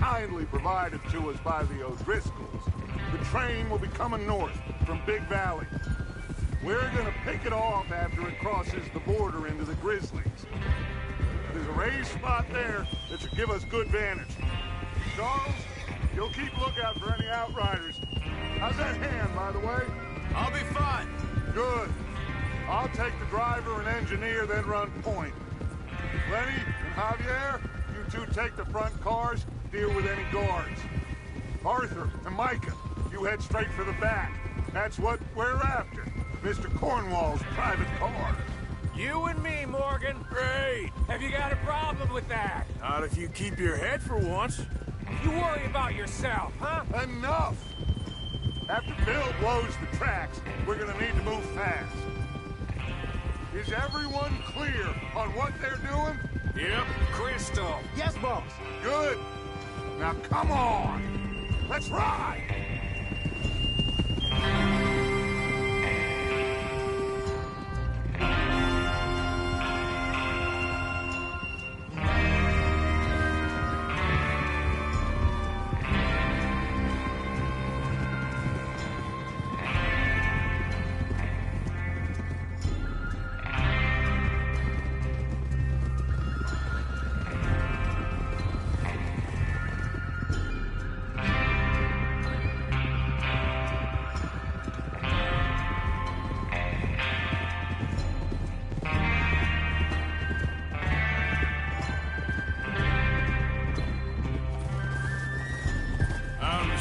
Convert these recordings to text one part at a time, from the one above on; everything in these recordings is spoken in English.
kindly provided to us by the O'Driscolls. The train will be coming north from Big Valley. We're gonna pick it off after it crosses the border into the Grizzlies. There's a raised spot there that should give us good vantage. Charles, you'll keep lookout for any outriders. How's that hand, by the way? I'll be fine. Good. I'll take the driver and engineer, then run point. Lenny and Javier, you two take the front cars, deal with any guards. Arthur and Micah, you head straight for the back. That's what we're after. Mr. Cornwall's private car. You and me, Morgan. Great. Have you got a problem with that? Not if you keep your head for once. You worry about yourself, huh? Enough! After Bill blows the tracks, we're gonna need to move fast. Is everyone clear on what they're doing? Yep. Crystal. Yes, boss. Good. Now come on. Let's ride!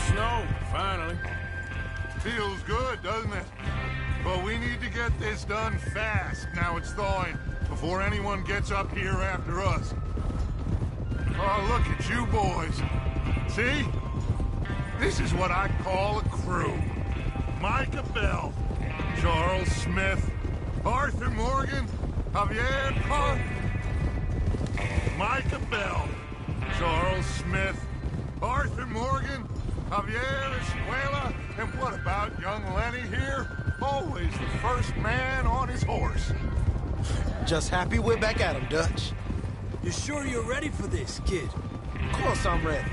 Snow, finally. Feels good, doesn't it? But we need to get this done fast, now it's thawing, before anyone gets up here after us. Oh, look at you boys. See? This is what I call a crew. Micah Bell, Charles Smith, Arthur Morgan, Javier Carr. Micah Bell, Charles Smith, Arthur Morgan, Javier Escuela, and what about young Lenny here? Always the first man on his horse. Just happy we're back at him, Dutch. You sure you're ready for this, kid? Of course I'm ready.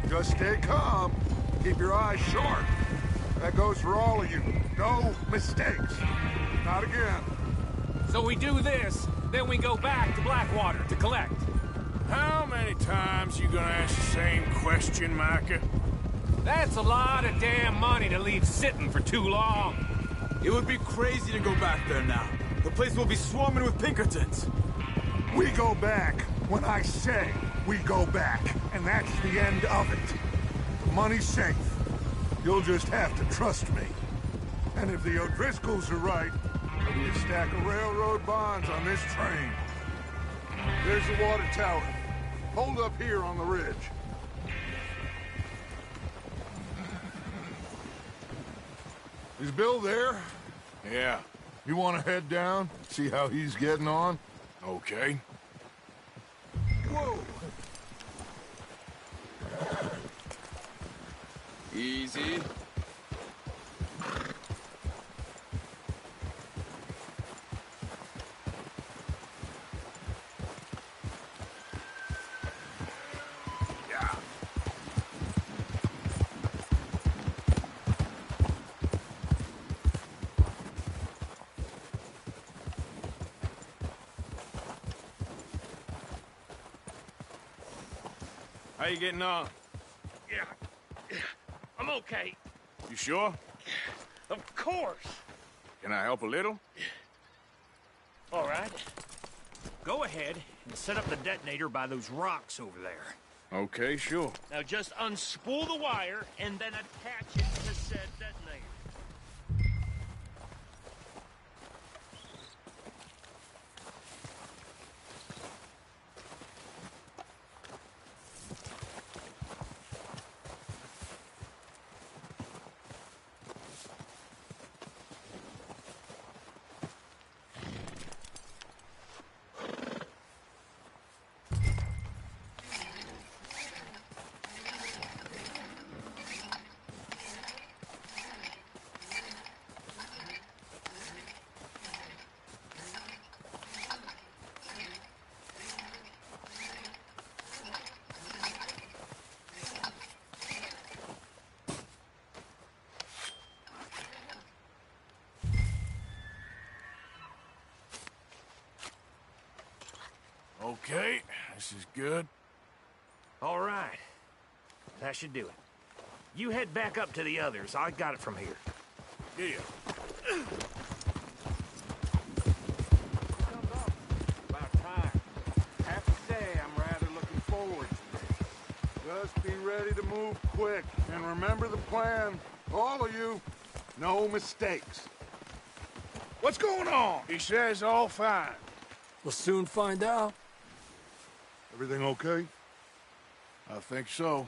Just stay calm. Keep your eyes sharp. That goes for all of you. No mistakes. Not again. So we do this, then we go back to Blackwater to collect. How many times you gonna ask the same question, Micah? That's a lot of damn money to leave sitting for too long. It would be crazy to go back there now. The place will be swarming with Pinkertons. We go back when I say we go back, and that's the end of it. The money's safe. You'll just have to trust me. And if the O'Driscolls are right, there'll be a stack of railroad bonds on this train. There's the water tower. Hold up here on the ridge. Is Bill there? Yeah. You want to head down, see how he's getting on? Okay. Whoa! Easy. How you getting on? Yeah, I'm okay. You sure? Of course. Can I help a little? All right. Go ahead and set up the detonator by those rocks over there. Okay, sure. Now just unspool the wire and then attach it to said detonator. Okay, this is good. All right. That should do it. You head back up to the others. I got it from here. Yeah. About time. Have to say, I'm rather looking forward to this. Just be ready to move quick. And remember the plan. All of you. No mistakes. What's going on? He says all fine. We'll soon find out. Everything okay? I think so.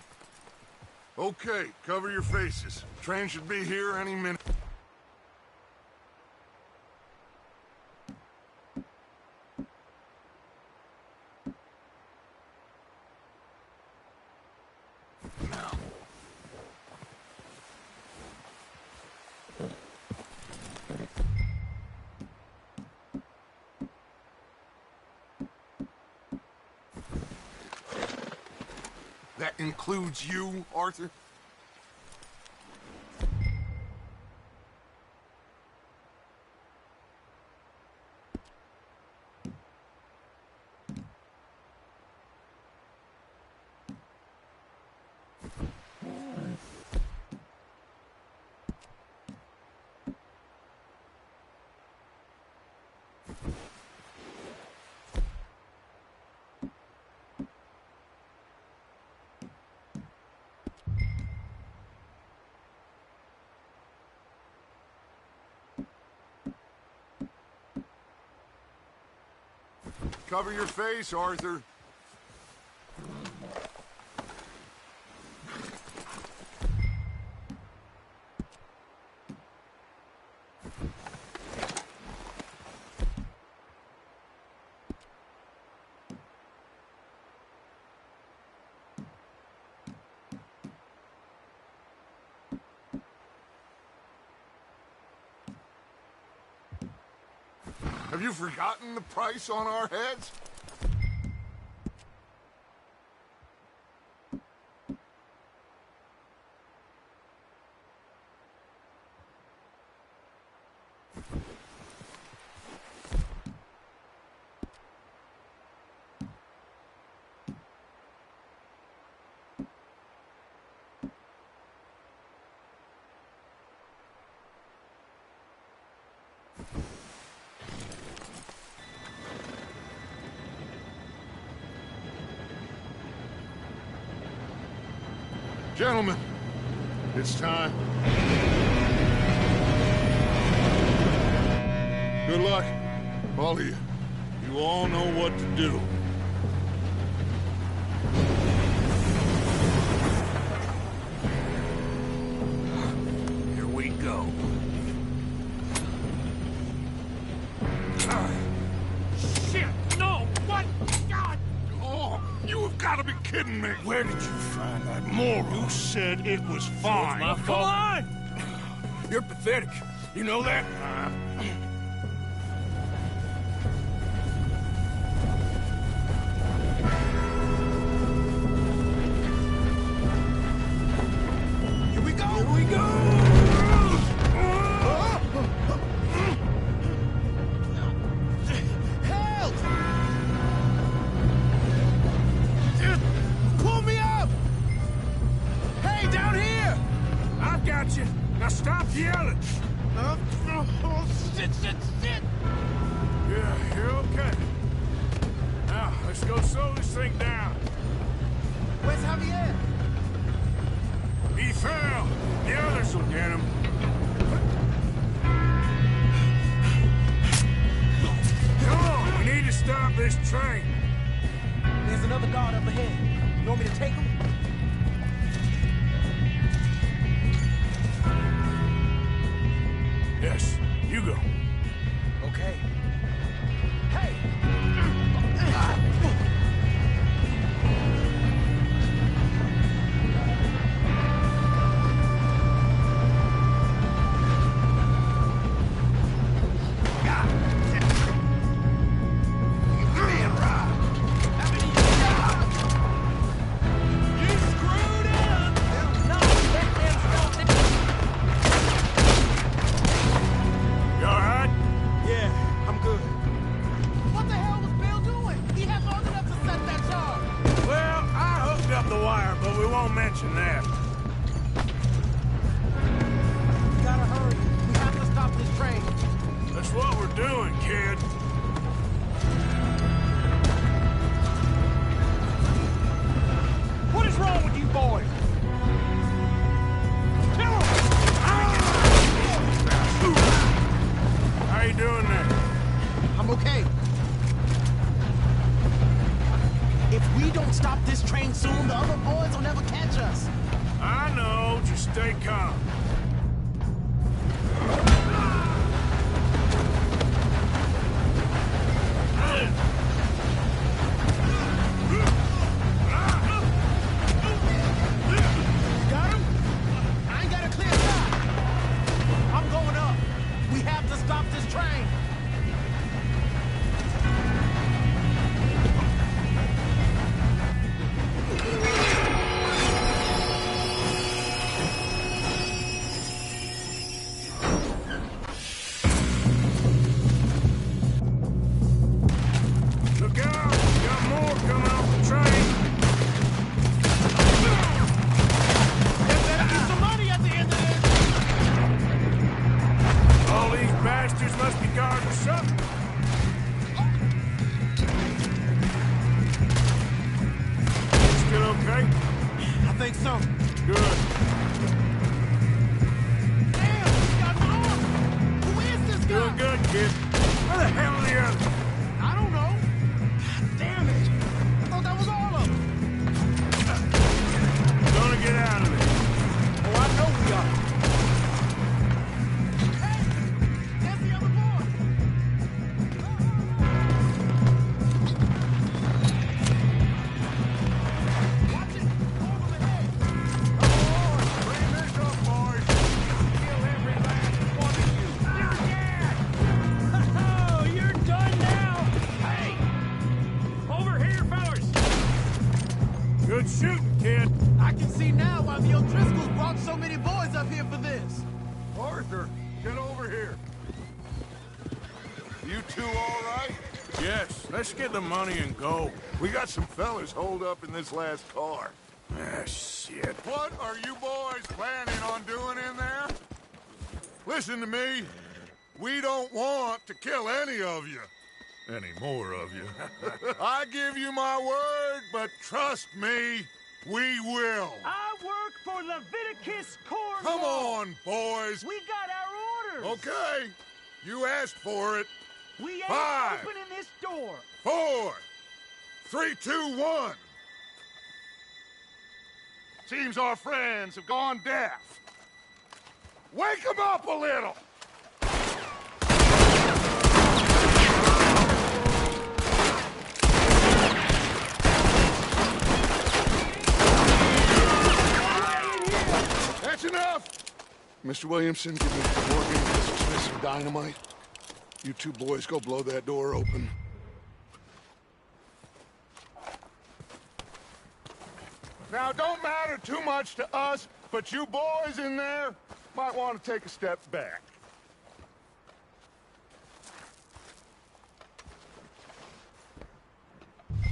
Okay, cover your faces. Train should be here any minute. That includes you, Arthur? Cover your face, Arthur. Have you forgotten the price on our heads? Gentlemen, it's time. Good luck, all of you. You all know what to do. Here we go. Shit! No! What? God! Oh, you have got to be kidding me. Where did you find that Moron. You said it was fine. my fault. Come on! You're pathetic. You know that? Here we go! Here we go! Help! Pull me up! Hey, down here! I've got you. Now stop yelling. Oh, shit! Yeah, you're okay. Now, let's go slow this thing down. Where's Javier? He fell. The others will get him. Come on, we need to stop this train. There's another guard up ahead. You want me to take him? Yes, you go. Okay. Hey! Man, Rob. we won't mention that. We gotta hurry. We have to stop this train. That's what we're doing, kid. What is wrong with you boys? Kill him! How you doing there? I'm okay. If we don't stop this train soon, the other boys will never catch us. I know, just stay calm. Got him? I ain't got a clear shot. I'm going up. We have to stop this train. Look out! We got more coming off the train. There better be some money at the end of this. All these bastards must be guarding something. Still okay? I think so. Good. Damn, he's got an arm. Who is this guy? Doing good, kid. Where the hell are the others? I don't know. God damn it. I thought that was all of them. Gonna get out of there. Oh, I know we are. Hey, there's the other boy. Watch it. Over the head. Bring this up, boys. Kill every last one of you. You're dead. Oh, you're done now. Hey! Over here, fellas! Good shooting, kid. I can see now why the O'Driscolls brought so many boys up here for this. Arthur, get over here. You two all right? Yes, let's get the money and go. We got some fellas holed up in this last car. Ah, shit. What are you boys planning on doing in there? Listen to me. We don't want to kill any of you. Any more of you. I give you my word, but trust me, we will. I work for Leviticus Cornwall. Come on, boys. We got our orders. Okay. You asked for it. We ain't 5, opening this door. 4, 3, 2, 1. Seems our friends have gone deaf. Wake them up a little. That's enough. Mr. Williamson, give me Morgan, Mr. Smith some dynamite. You two boys go blow that door open. Now, don't matter too much to us, but you boys in there might want to take a step back.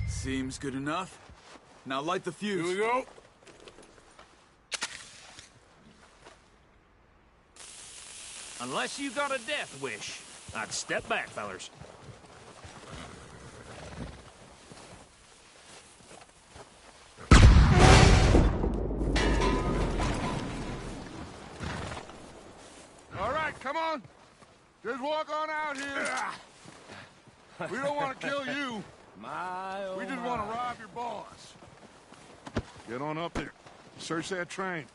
Seems good enough. Now light the fuse. Here we go. Unless you got a death wish, I'd step back, fellers. All right, come on. Just walk on out here. We don't want to kill you. We just want to rob your boss. Get on up there. Search that train.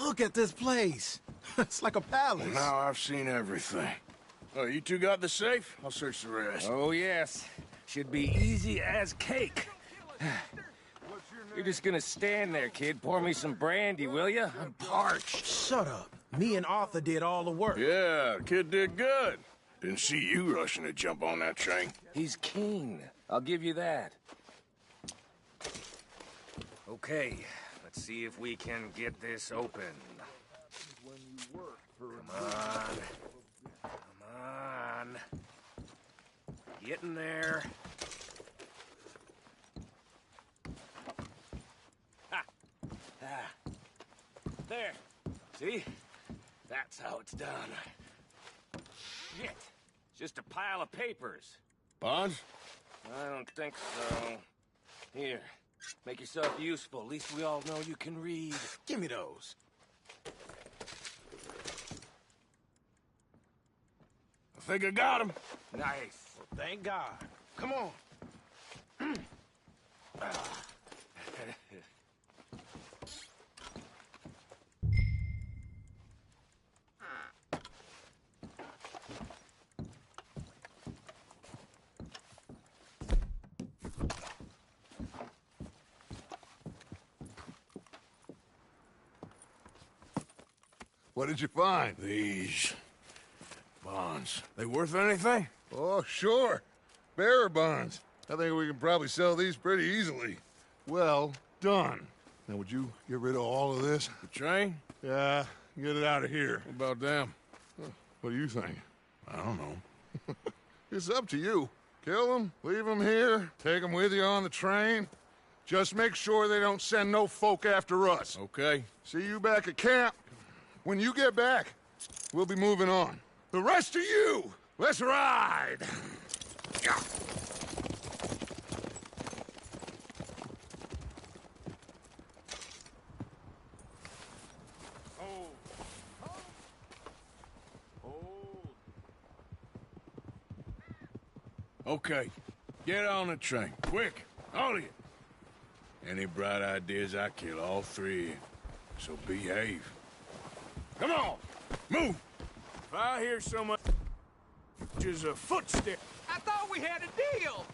Look at this place. It's like a palace. Now I've seen everything. Oh, you two got the safe? I'll search the rest. Oh, yes. Should be easy as cake. You're just gonna stand there, kid. Pour me some brandy, will you? I'm parched. Shut up. Me and Arthur did all the work. Yeah, kid did good. Didn't see you rushing to jump on that train. He's keen. I'll give you that. Okay, let's Let's see if we can get this open. Come on. Come on. Get in there. Ha! Ah. There. See? That's how it's done. Shit. It's just a pile of papers. Bonds? I don't think so. Here. Make yourself useful. At least we all know you can read. Give me those. I think I got him. Nice. Thank God. Come on. What did you find? These bonds. They worth anything? Oh, sure. Bearer bonds. I think we can probably sell these pretty easily. Well done. Now, would you get rid of all of this? The train? Yeah, get it out of here. What about them? What do you think? I don't know. It's up to you. Kill them, leave them here, take them with you on the train. Just make sure they don't send no folk after us. Okay. See you back at camp. When you get back, we'll be moving on. The rest of you, let's ride! Okay. Get on the train. Quick. All of you. Any bright ideas, I kill all three of you. So behave. Come on! Move! If I hear so much as a footstep... I thought we had a deal.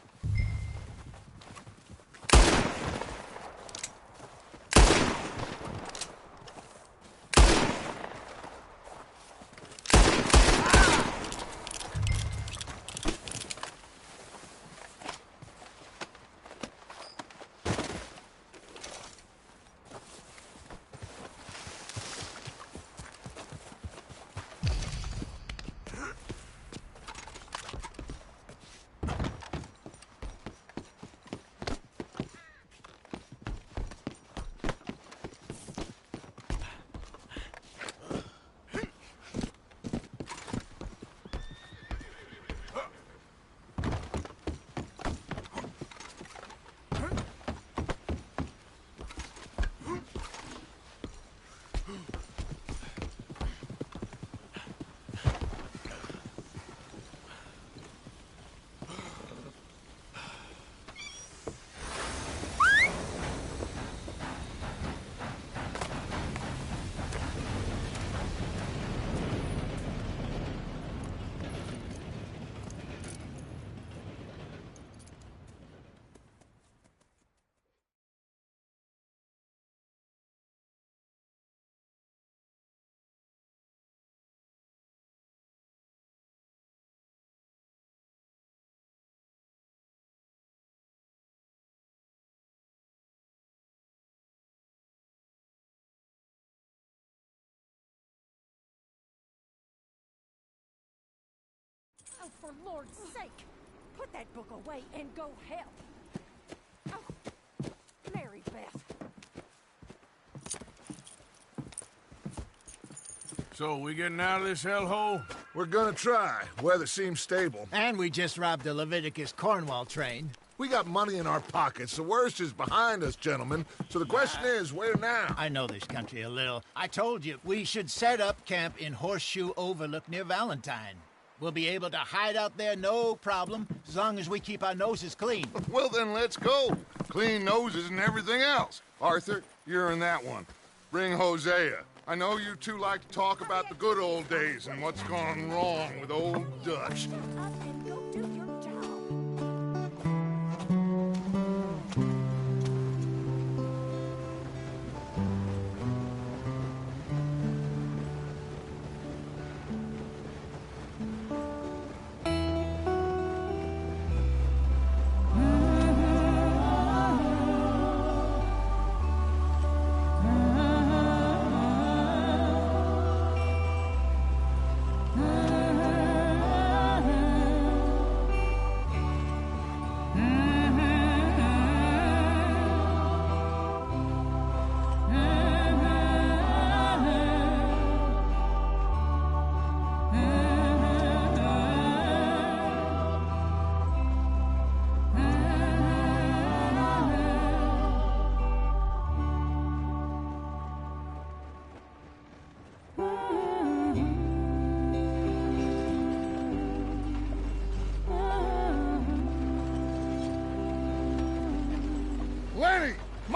Oh, for Lord's sake! Put that book away and go help! Oh, Mary Beth. So, we getting out of this hellhole? We're gonna try. Weather seems stable. And we just robbed the Leviticus Cornwall train. We got money in our pockets. The worst is behind us, gentlemen. So the question is, where now? I know this country a little. I told you, we should set up camp in Horseshoe Overlook near Valentine. We'll be able to hide out there no problem, as long as we keep our noses clean. Well, then let's go. Clean noses and everything else. Arthur, you're in that one. Bring Hosea. I know you two like to talk about the good old days and what's gone wrong with old Dutch. Shut up and go do your job.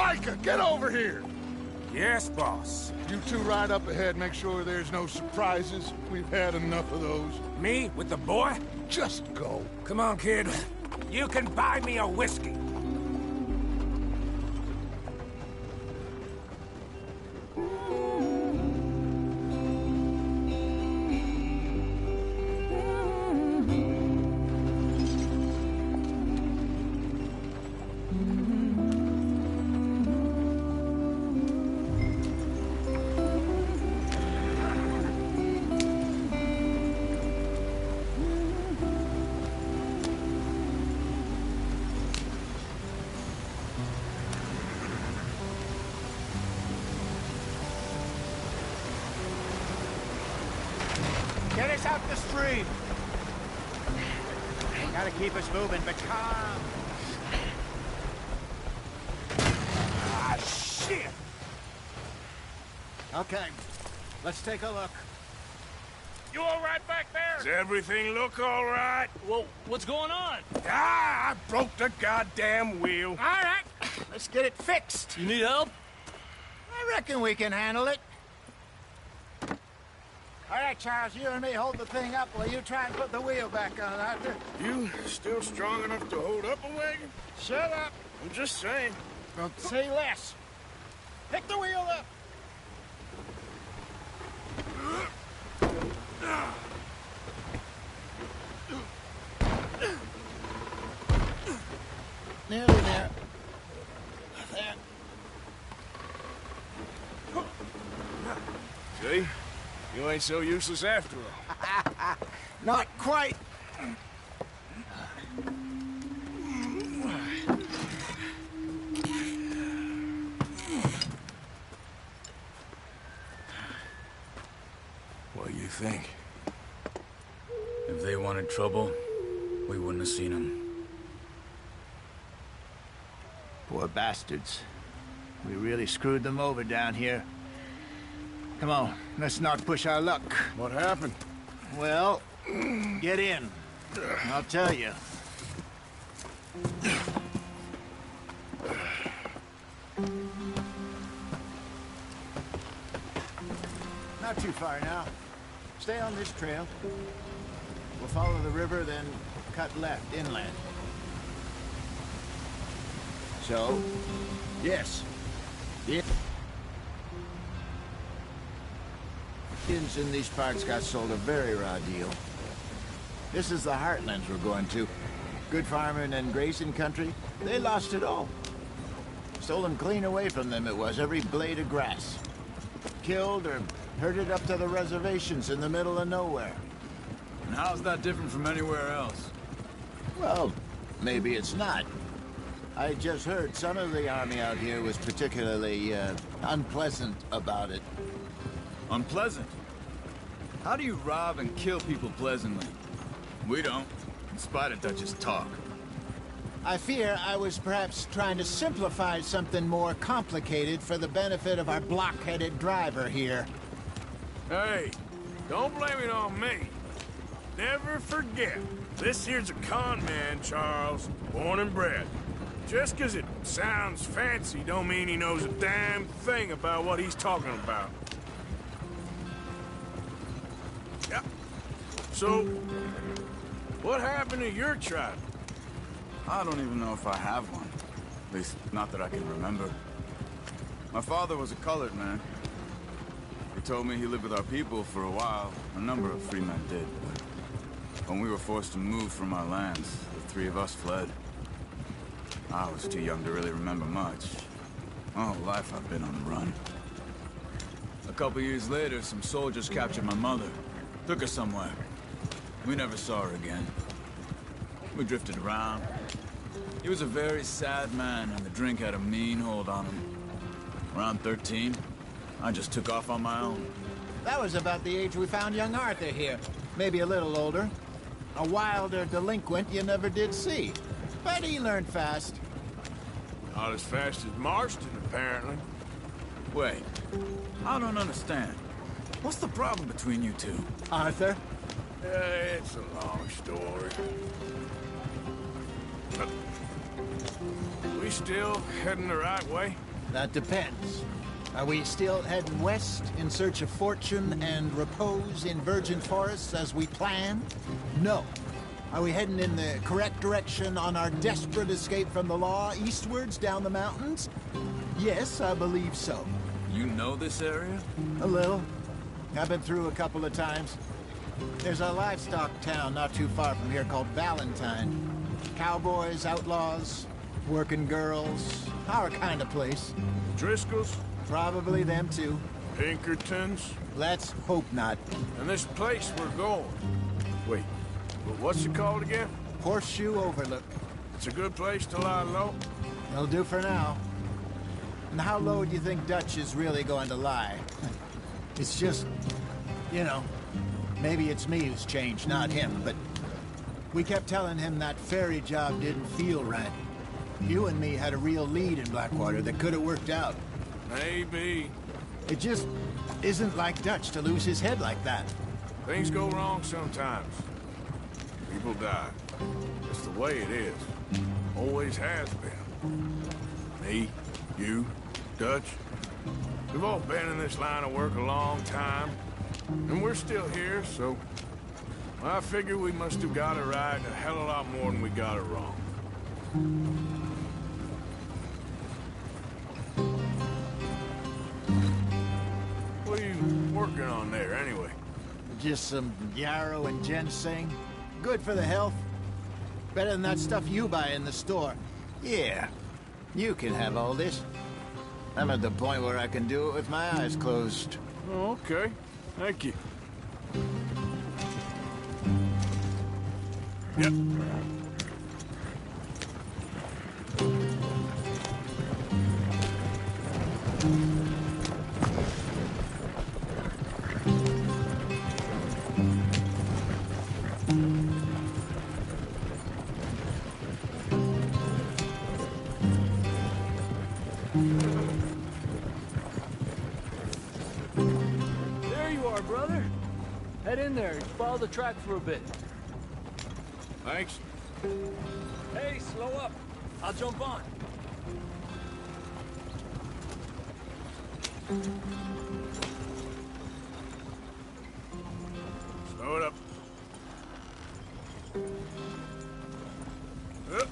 Micah, get over here! Yes, boss. You two ride up ahead, make sure there's no surprises. We've had enough of those. Me with the boy? Just go. Come on, kid. You can buy me a whiskey. Get us out the stream. Gotta keep us moving, but calm. Ah, shit! Okay, let's take a look. You all right back there? Does everything look all right? Well, what's going on? Ah, I broke the goddamn wheel. All right, let's get it fixed. You need help? I reckon we can handle it. All right, Charles, you and me hold the thing up while you try and put the wheel back on, Arthur. You still strong enough to hold up a wagon? Shut up. I'm just saying. Don't say less. Pick the wheel up. Nearly there. There. See? You ain't so useless after all. Not quite. What do you think? If they wanted trouble, we wouldn't have seen them. Poor bastards. We really screwed them over down here. Come on, let's not push our luck. What happened? Well, get in. I'll tell you. Not too far now. Stay on this trail. We'll follow the river, then cut left inland. So, yes. The Indians in these parts got sold a very raw deal. This is the heartlands we're going to. Good farming and grazing country, they lost it all. Stolen clean away from them it was, every blade of grass. Killed or herded up to the reservations in the middle of nowhere. And how's that different from anywhere else? Well, maybe it's not. I just heard some of the army out here was particularly, unpleasant about it. Unpleasant? How do you rob and kill people pleasantly? We don't, in spite of Dutch's talk. I fear I was perhaps trying to simplify something more complicated for the benefit of our block-headed driver here. Hey, don't blame it on me. Never forget, this here's a con man, Charles, born and bred. Just 'cause it sounds fancy don't mean he knows a damn thing about what he's talking about. Yeah. So, what happened to your tribe? I don't even know if I have one. At least, not that I can remember. My father was a colored man. He told me he lived with our people for a while. A number of free men did, but when we were forced to move from our lands, the three of us fled. I was too young to really remember much. My whole life I've been on the run. A couple years later, some soldiers captured my mother. Took her somewhere. We never saw her again. We drifted around. He was a very sad man, and the drink had a mean hold on him. Around 13, I just took off on my own. That was about the age we found young Arthur here. Maybe a little older. A wilder delinquent you never did see. But he learned fast. Not as fast as Marston, apparently. Wait, I don't understand. What's the problem between you two? Arthur? It's a long story. We still heading the right way? That depends. Are we still heading west in search of fortune and repose in virgin forests as we planned? No. Are we heading in the correct direction on our desperate escape from the law eastwards down the mountains? Yes, I believe so. You know this area? A little. I've been through a couple of times. There's a livestock town not too far from here called Valentine. Cowboys, outlaws, working girls, our kind of place. Driscoll's? Probably them too. Pinkertons? Let's hope not. And this place we're going. Wait, but what's it called again? Horseshoe Overlook. It's a good place to lie low? It'll do for now. And how low do you think Dutch is really going to lie? It's just, you know, maybe it's me who's changed, not him, but we kept telling him that ferry job didn't feel right. You and me had a real lead in Blackwater that could have worked out. Maybe. It just isn't like Dutch to lose his head like that. Things go wrong sometimes. People die. It's the way it is. Always has been. Me, you, Dutch. We've all been in this line of work a long time. And we're still here, so... I figure we must have got it right a hell of a lot more than we got it wrong. What are you working on there, anyway? Just some yarrow and ginseng. Good for the health. Better than that stuff you buy in the store. Yeah, you can have all this. I'm at the point where I can do it with my eyes closed. Oh, okay. Thank you. Yep. There you are, brother. Head in there and follow the track for a bit. Thanks. Hey, slow up. I'll jump on. Slow it up. Up.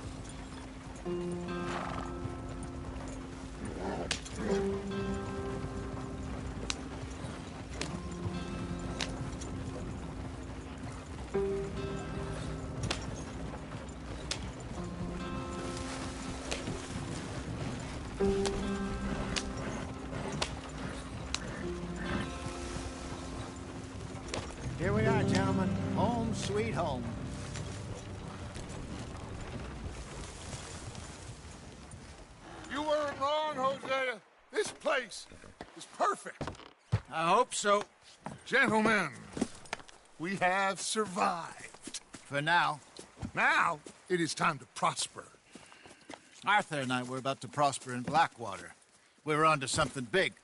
Here we are, gentlemen. Home sweet home. You weren't wrong, Hosea. This place is perfect. I hope so. Gentlemen, we have survived. For now. Now, it is time to prosper. Arthur and I were about to prosper in Blackwater. We were onto something big.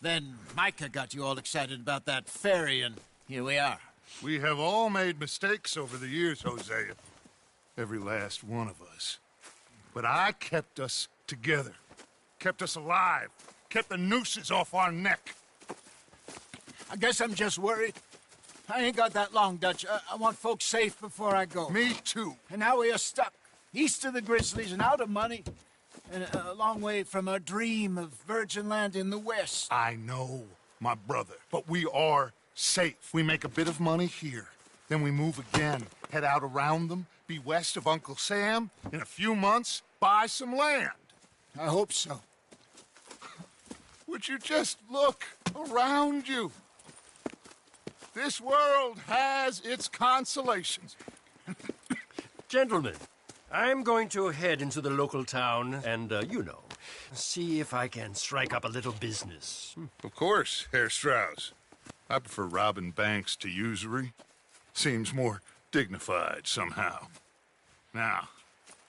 Then Micah got you all excited about that ferry, and here we are. We have all made mistakes over the years, Hosea. Every last one of us. But I kept us together. Kept us alive. Kept the nooses off our neck. I guess I'm just worried. I ain't got that long, Dutch. I want folks safe before I go. Me too. And now we are stuck, east of the Grizzlies and out of money, and a long way from our dream of virgin land in the west. I know, my brother, but we are safe. We make a bit of money here. Then we move again, head out around them, be west of Uncle Sam. In a few months, buy some land. I hope so. Would you just look around you? This world has its consolations. Gentlemen, I'm going to head into the local town and, see if I can strike up a little business. Of course, Herr Strauss. I prefer robbing banks to usury. Seems more dignified somehow. Now,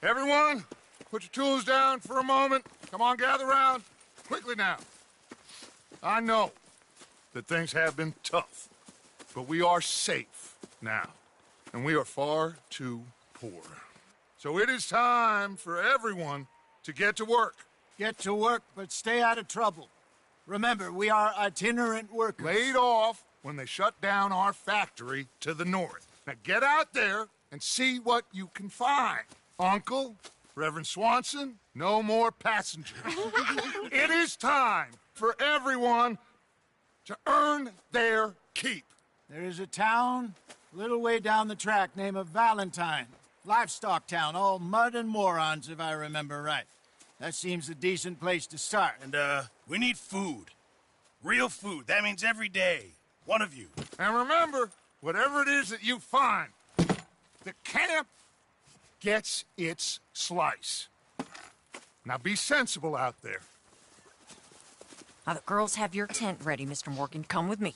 everyone, put your tools down for a moment. Come on, gather round. Quickly now. I know that things have been tough, but we are safe now, and we are far too poor. So it is time for everyone to get to work. Get to work, but stay out of trouble. Remember, we are itinerant workers. Laid off when they shut down our factory to the north. Now get out there and see what you can find. Uncle, Reverend Swanson, no more passengers. It is time for everyone to earn their keep. There is a town a little way down the track named Valentine. Livestock town, all mud and morons, if I remember right. That seems a decent place to start. And, we need food. Real food. That means every day. One of you. And remember, whatever it is that you find, the camp gets its slice. Now be sensible out there. Now, the girls have your tent ready, Mr. Morgan. Come with me.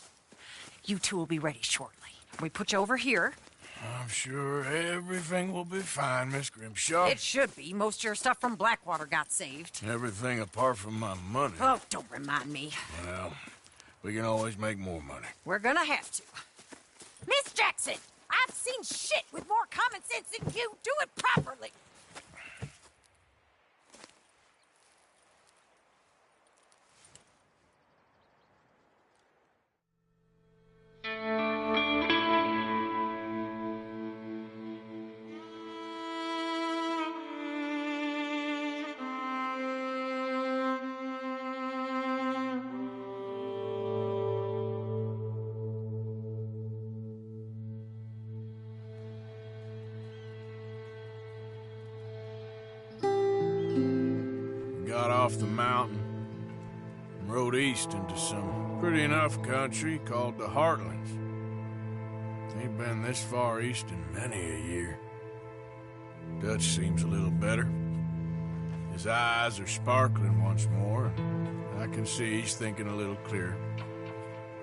You two will be ready shortly. We put you over here. I'm sure everything will be fine, Miss Grimshaw. It should be. Most of your stuff from Blackwater got saved. Everything apart from my money. Oh, don't remind me. Well, we can always make more money. We're gonna have to. Miss Jackson, I've seen shit with more common sense than you. Do it properly. Got off the mountain and rode east into some pretty enough country called the Heartlands. Ain't been this far east in many a year. Dutch seems a little better. His eyes are sparkling once more, and I can see he's thinking a little clearer.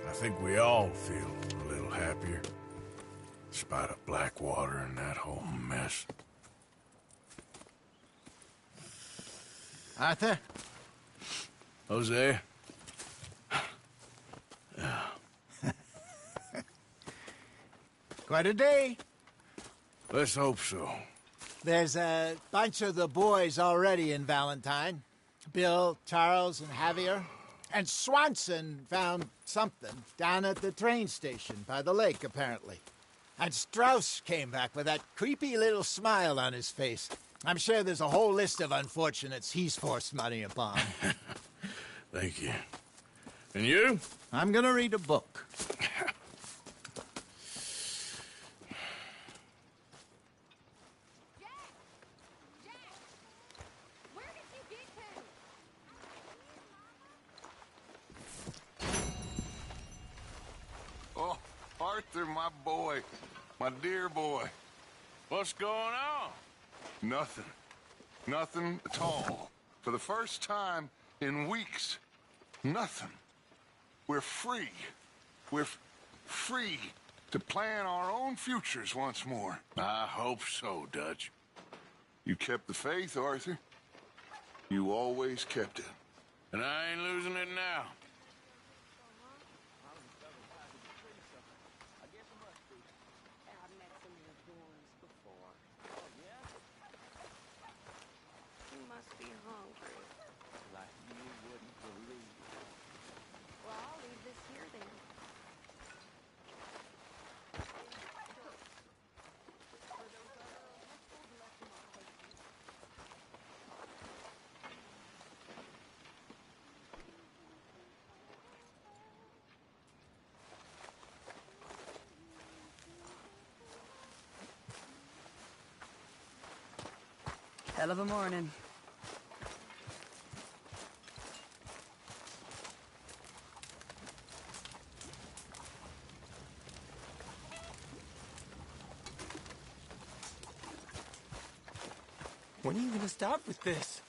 I think we all feel a little happier, in spite of Blackwater and that whole mess. Arthur? Jose? Quite a day. Let's hope so. There's a bunch of the boys already in Valentine. Bill, Charles, and Javier. And Swanson found something down at the train station by the lake, apparently. And Strauss came back with that creepy little smile on his face. I'm sure there's a whole list of unfortunates he's forced money upon. Thank you. And you? I'm gonna read a book. Oh, Arthur, my boy. My dear boy. What's going on? Nothing. Nothing at all. For the first time in weeks, nothing. We're free. We're free to plan our own futures once more. I hope so, Dutch. You kept the faith, Arthur. You always kept it. And I ain't losing it now. Hell of a morning. When are you gonna stop with this?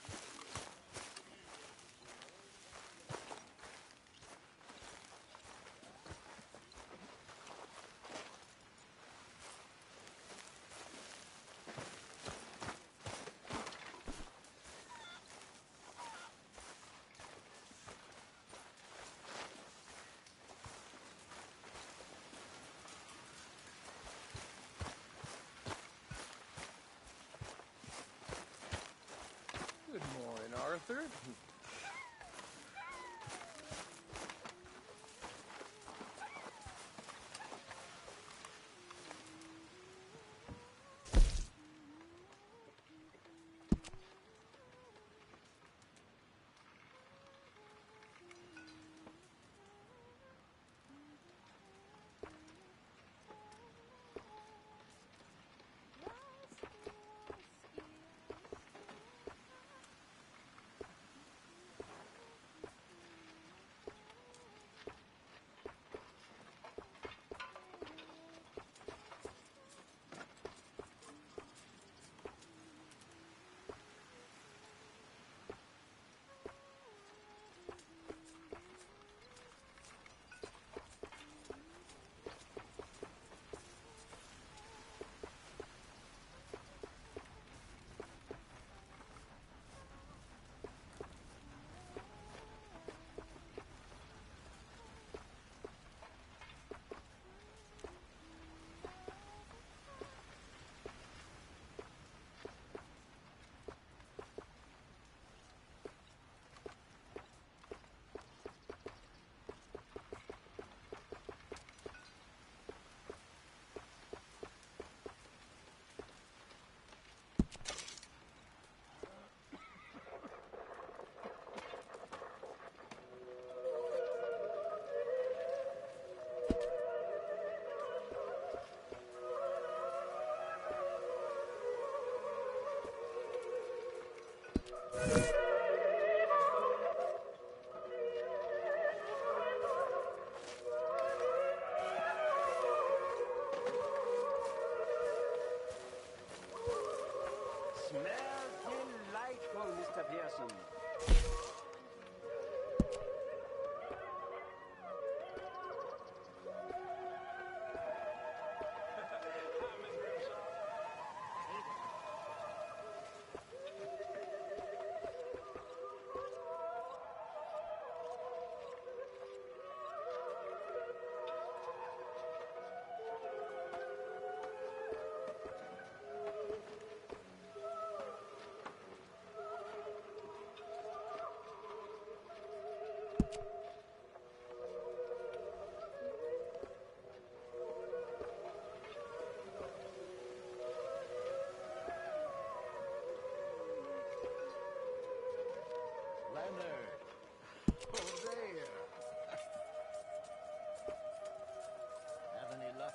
Smells delightful, Mr. Pearson.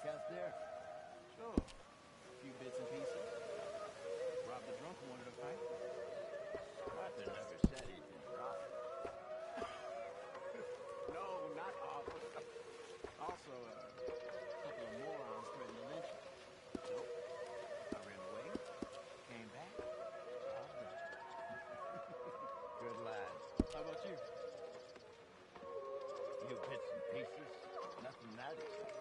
Out there? Sure. A few bits and pieces. Robbed a drunk who wanted a fight. Arthur never said he'd been robbed. No, not Arthur. Also, a couple of morons threatened to lynch me. So, I ran away, came back, robbed them. Good lads. How about you? Few bits and pieces. Nothing that exciting.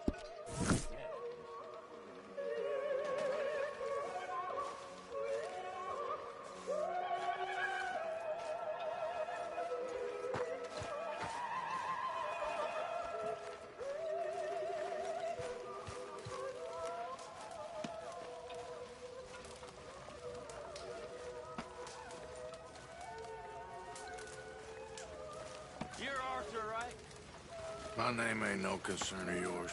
You're Arthur, right? My name ain't no concern of yours.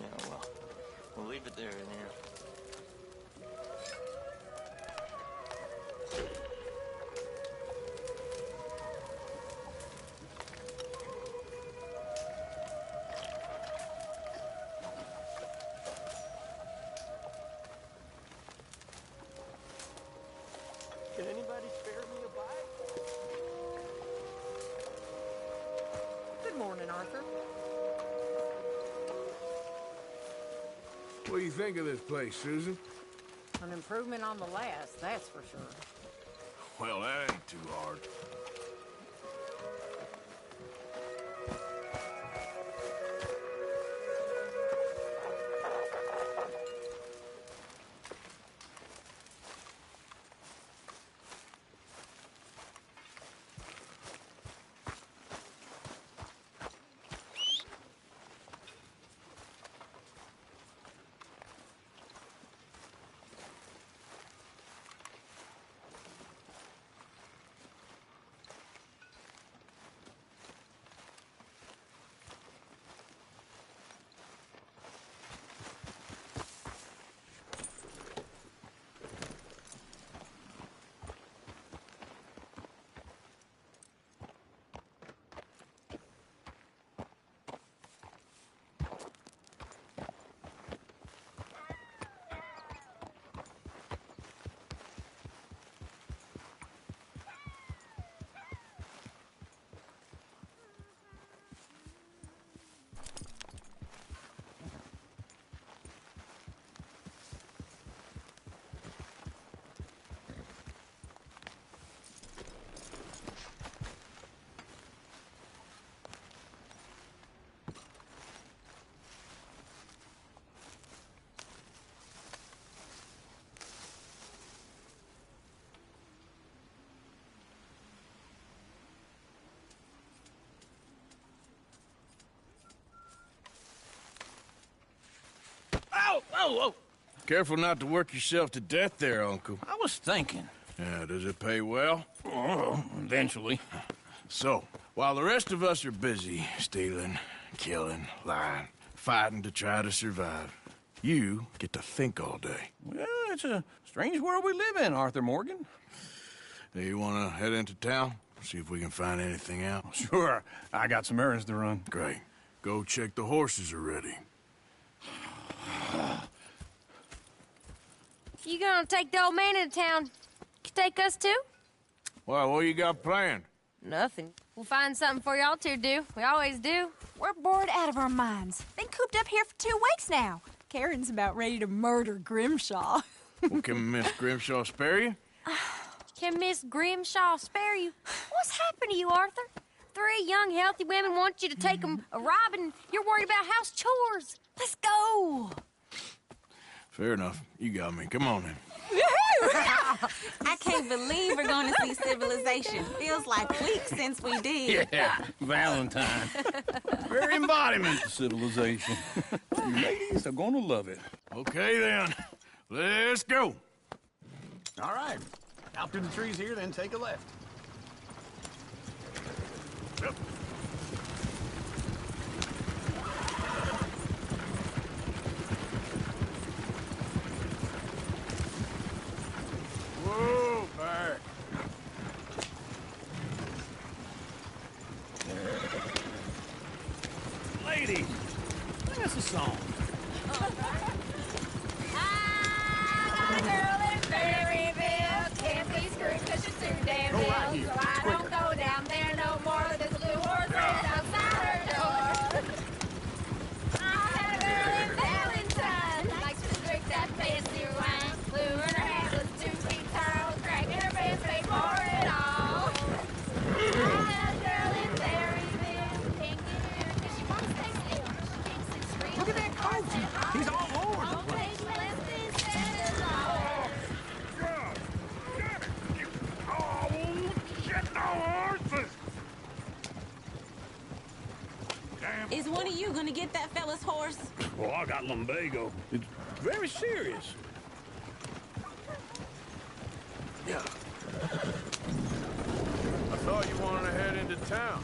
Yeah, well, we'll leave it there then. Can anybody spare me a bite? Good morning, Arthur. What do you think of this place, Susan? An improvement on the last, that's for sure. Well, that ain't too hard. Oh! Careful not to work yourself to death there, Uncle. I was thinking. Yeah, does it pay well? Oh, eventually. So, while the rest of us are busy stealing, killing, lying, fighting to try to survive, you get to think all day. Well, it's a strange world we live in, Arthur Morgan. Hey, you want to head into town? See if we can find anything out? Sure. I got some errands to run. Great. Go check the horses are ready. You gonna take the old man into town? Take us too? Well, what you got planned? Nothing. We'll find something for y'all to do. We always do. We're bored out of our minds. Been cooped up here for 2 weeks now. Karen's about ready to murder Grimshaw. Well, can Miss Grimshaw spare you? Can Miss Grimshaw spare you? What's happened to you, Arthur? 3 young, healthy women want you to take them a robbing. You're worried about house chores. Let's go. Fair enough. You got me. Come on, then. I can't believe we're going to see civilization. Feels like weeks since we did. Yeah, Valentine. Very embodiment of civilization. You ladies are gonna love it. Okay, then. Let's go. All right. Out through the trees here, then take a left. Yep. Whoa, back. Ladies, sing us a song. I got a girl in Berryville. Can't be screwed 'cause she's too damn Go right ill. here. So I don't go down there no more. There's a blue horse right outside her door. I had a girl in Valentine. Likes to drink that fancy wine. Blue in her hand was 2 feet tall. Cracking her pants paid for it all. I had a girl in Berryville. Can't get her 'cause she wants to stay still. She kicks and screams. Look at that coach. He's all over the place. Is one of you going to get that fella's horse? Well, I got lumbago. It's very serious. Yeah. I thought you wanted to head into town.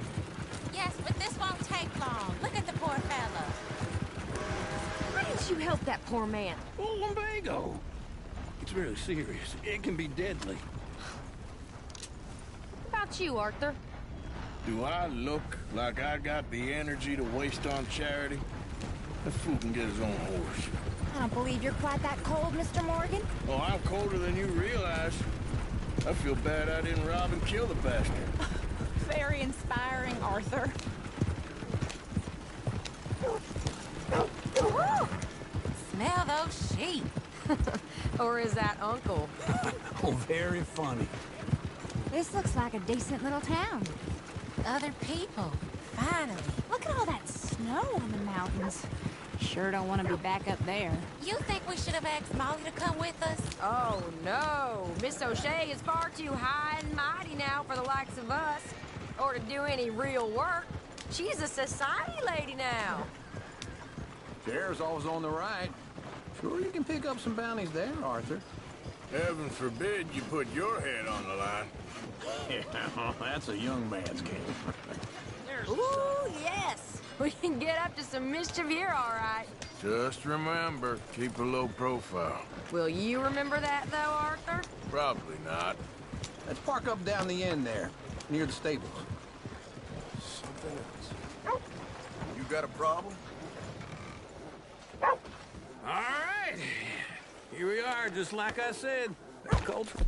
Yes, but this won't take long. Look at the poor fella. Why didn't you help that poor man? Oh, lumbago. It's very serious. It can be deadly. What about you, Arthur? Do I look like I got the energy to waste on charity? That fool can get his own horse. I don't believe you're quite that cold, Mr. Morgan. Oh, I'm colder than you realize. I feel bad I didn't rob and kill the bastard. Very inspiring, Arthur. Smell those sheep. Or is that Uncle? Oh, very funny. This looks like a decent little town. Other people. Finally. Look at all that snow on the mountains. Sure don't want to be back up there. You think we should have asked Molly to come with us? Oh, no. Miss O'Shea is far too high and mighty now for the likes of us. Or to do any real work. She's a society lady now. Chair's always on the right. Sure you can pick up some bounties there, Arthur. Heaven forbid you put your head on the line. Yeah, that's a young man's game. Ooh, yes. We can get up to some mischief here, all right. Just remember, keep a low profile. Will you remember that, though, Arthur? Probably not. Let's park up down the end there, near the stables. Something else. You got a problem? All right. Here we are, just like I said. Culture.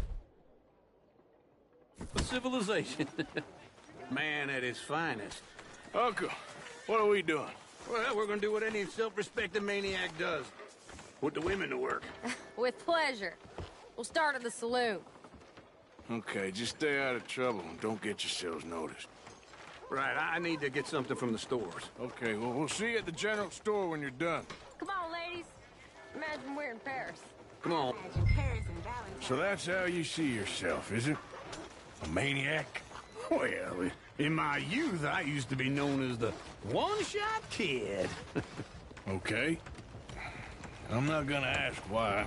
Civilization. Man at his finest. Uncle, what are we doing? Well, we're gonna do what any self-respecting maniac does. Put the women to work. With pleasure. We'll start at the saloon. Okay, just stay out of trouble and don't get yourselves noticed. Right, I need to get something from the stores. Okay, well, we'll see you at the general store when you're done. Come on, ladies. Imagine we're in Paris. Come on. Imagine Paris and Valentine. So that's how you see yourself, is it? A maniac? Well, in my youth, I used to be known as the one-shot kid. Okay. I'm not gonna ask why.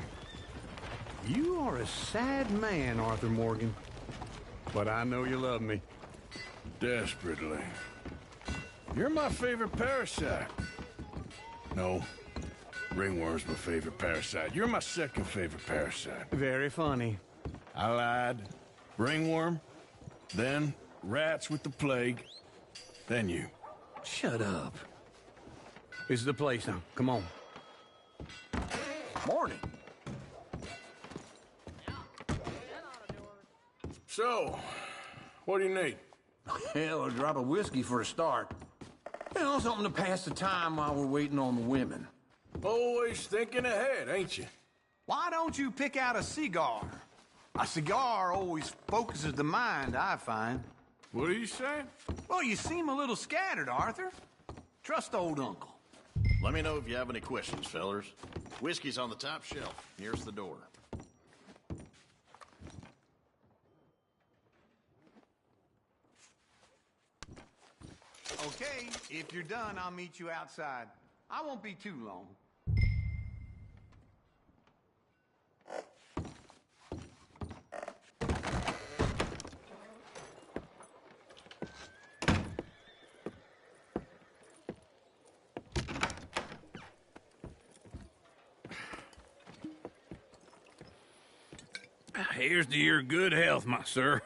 You are a sad man, Arthur Morgan. But I know you love me. Desperately. You're my favorite parasite. No. Ringworm's my favorite parasite. You're my second favorite parasite. Very funny. I lied. Ringworm, then rats with the plague, then you. Shut up. This is the place now. Come on. So, what do you need? Hell, a drop of whiskey for a start. You know, something to pass the time while we're waiting on the women. Always thinking ahead, ain't you? Why don't you pick out a cigar? A cigar always focuses the mind, I find. What are you saying? Well, you seem a little scattered, Arthur. Trust old Uncle. Let me know if you have any questions, fellers. Whiskey's on the top shelf. Here's the door. Okay, if you're done, I'll meet you outside. I won't be too long. Here's to your good health, my sir.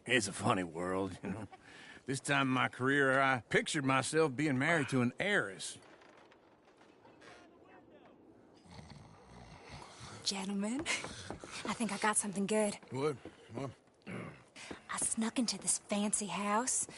It's a funny world, you know. This time in my career, I pictured myself being married to an heiress. Gentlemen, I think I got something good. What? I snuck into this fancy house.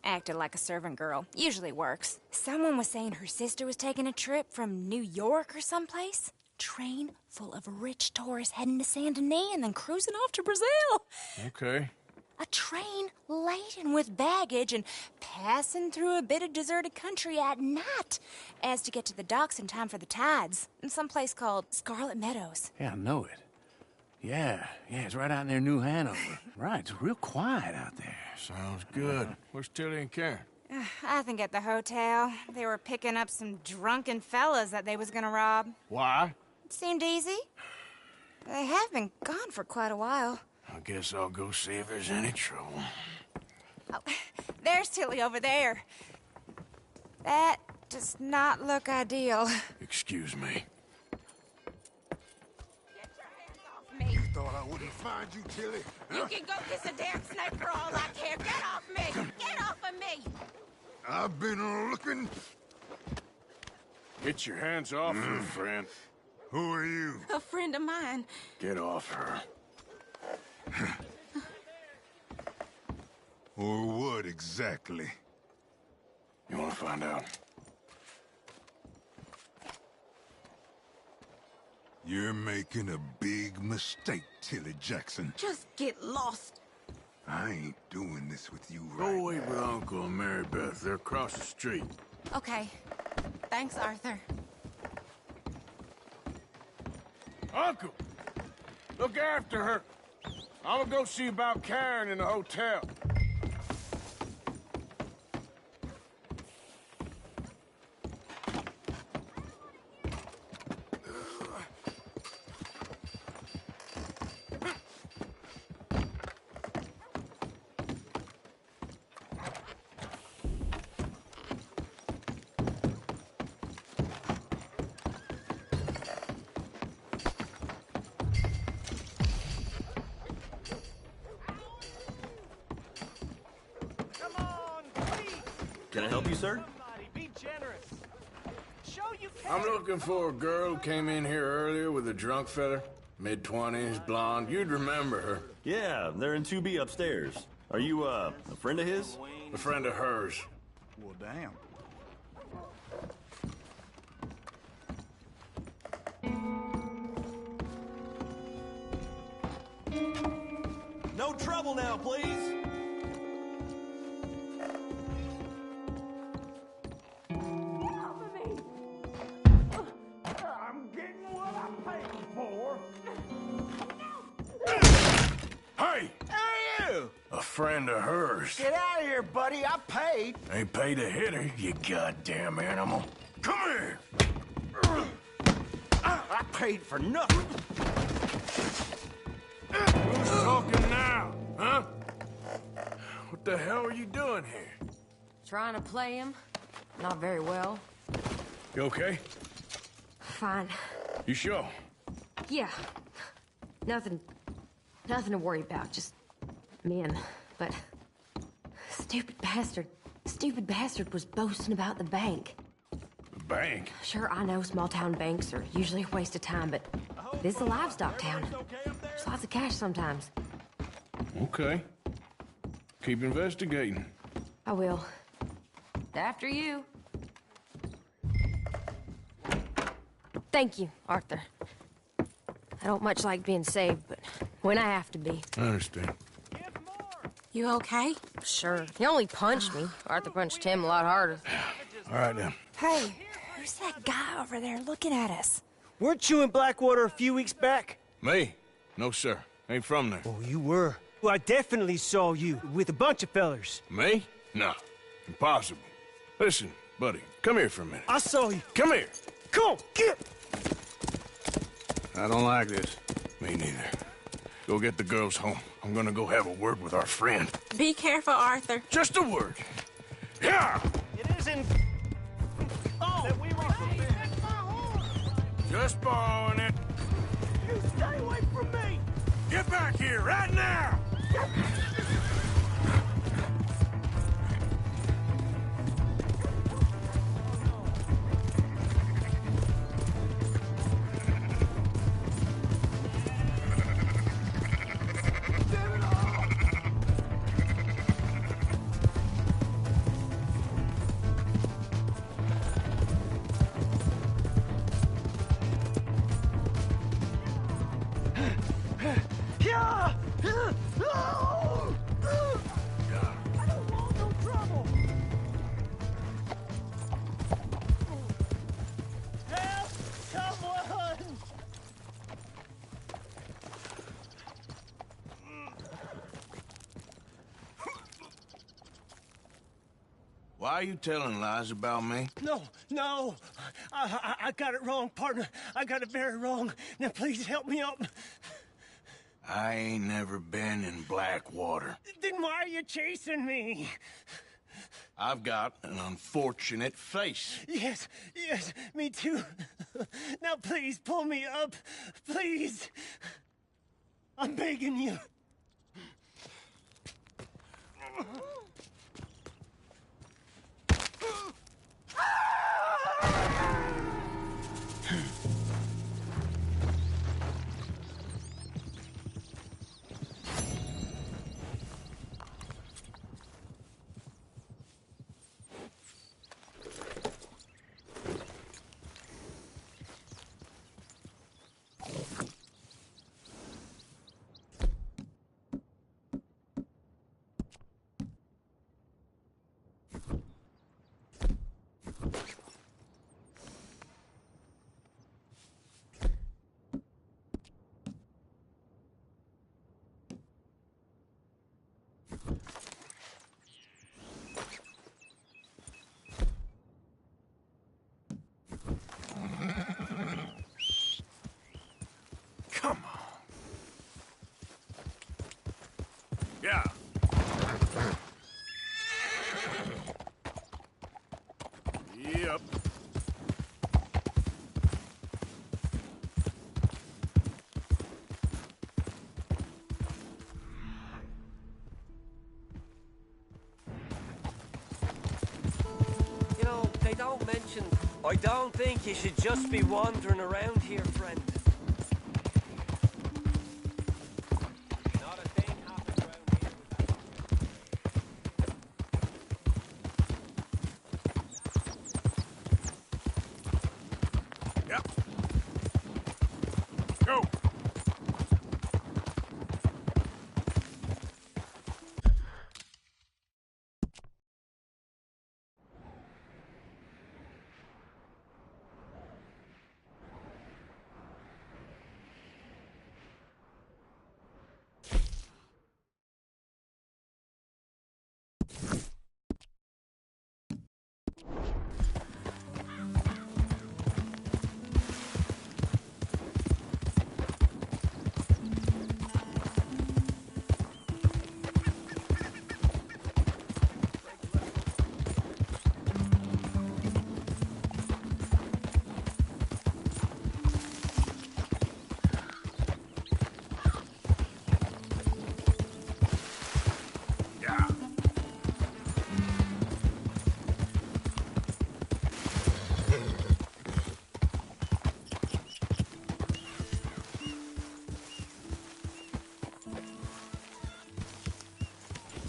Acted like a servant girl. Usually works. Someone was saying her sister was taking a trip from New York or someplace. Train full of rich tourists heading to Saint Denis and then cruising off to Brazil. Okay. A train laden with baggage and passing through a bit of deserted country at night as to get to the docks in time for the tides in some place called Scarlet Meadows. Yeah, I know it. Yeah, it's right out near New Hanover. Right, it's real quiet out there. Sounds good. Where's Tilly and Karen? I think at the hotel. They were picking up some drunken fellas that they was gonna rob. Why? It seemed easy. They have been gone for quite a while. I guess I'll go see if there's any trouble. Oh, there's Tilly over there. That does not look ideal. Excuse me. Me. Thought I wouldn't find you, Tilly. You can go kiss a damn snake for all I care. Get off me! Get off of me! I've been looking. Get your hands off her, friend. Who are you? A friend of mine. Get off her. Or what exactly? You want to find out? You're making a big mistake, Tilly Jackson. Just get lost. I ain't doing this with you Go right away with Uncle and Mary Beth. They're across the street. Okay. Thanks, Arthur. Uncle! Look after her. I'm gonna go see about Karen in the hotel. Can I help you, sir? Be generous. Show you I'm looking for a girl who came in here earlier with a drunk fella. Mid-20s, blonde. You'd remember her. Yeah, they're in 2B upstairs. Are you, a friend of his? A friend of hers. Well, damn. No trouble now, please. I'm getting what I'm paying for. Hey! Hey, you! A friend of hers. Get out of here, buddy. I paid. Ain't paid to hit her, you goddamn animal. Come here! I paid for nothing. Who's talking now, huh? What the hell are you doing here? Trying to play him. Not very well. You okay? Fine. You sure? Yeah. Nothing to worry about. Just men. But stupid bastard was boasting about the bank. The bank? Sure, I know small town banks are usually a waste of time, but This is a livestock town. There's lots of cash sometimes. Okay. Keep investigating. I will. After you. Thank you, Arthur. I don't much like being saved, but when I have to be. I understand. You okay? Sure. He only punched me. Arthur punched him a lot harder. All right, then. Hey, who's that guy over there looking at us? Weren't you in Blackwater a few weeks back? Me? No, sir. Ain't from there. Oh, you were. Well, I definitely saw you with a bunch of fellers. Me? No. Impossible. Listen, buddy, come here for a minute. I saw you. Come here. Come on, get! I don't like this. Me neither. Go get the girls home. I'm gonna go have a word with our friend. Be careful, Arthur. Just a word. Yeah! It isn't... Oh! That we were... Just borrowing it. You stay away from me! Get back here right now! Why are you telling lies about me? No. I got it wrong, partner. I got it very wrong. Now, please help me up. I ain't never been in Blackwater. Then why are you chasing me? I've got an unfortunate face. Yes, me too. Now, please, pull me up. Please. I'm begging you. Come on. Yeah. Yep. You know, they don't mention... I don't think you should just be wandering around here, friend. Go!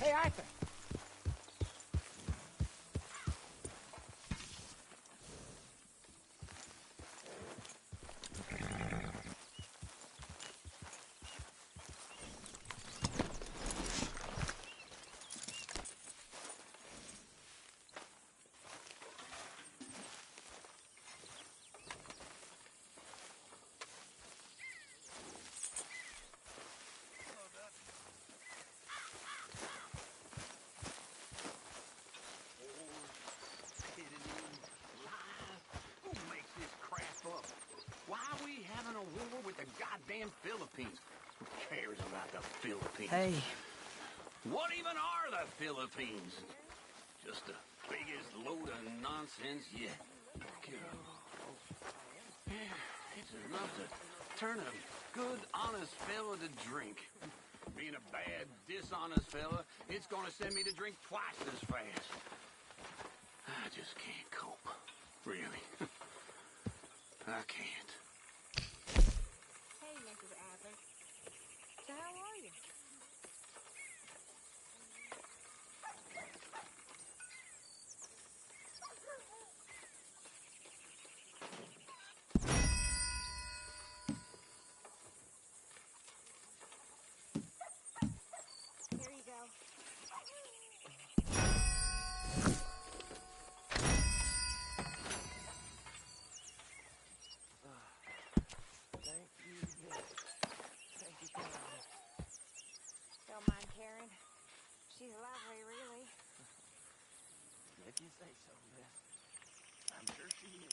Hey, Arthur. Why are we having a war with the goddamn Philippines? Who cares about the Philippines? Hey. What even are the Philippines? Just the biggest load of nonsense yet. Yeah, it's enough to turn a good, honest fella to drink. Being a bad, dishonest fella, it's gonna send me to drink twice as fast. I just can't cope. Really. I can't. Hey, Mrs. Arthur. So how are you? Here you go. Thank you again. Thank you, Karen. Don't mind Karen. She's lovely, really. If you say so, miss. I'm sure she is.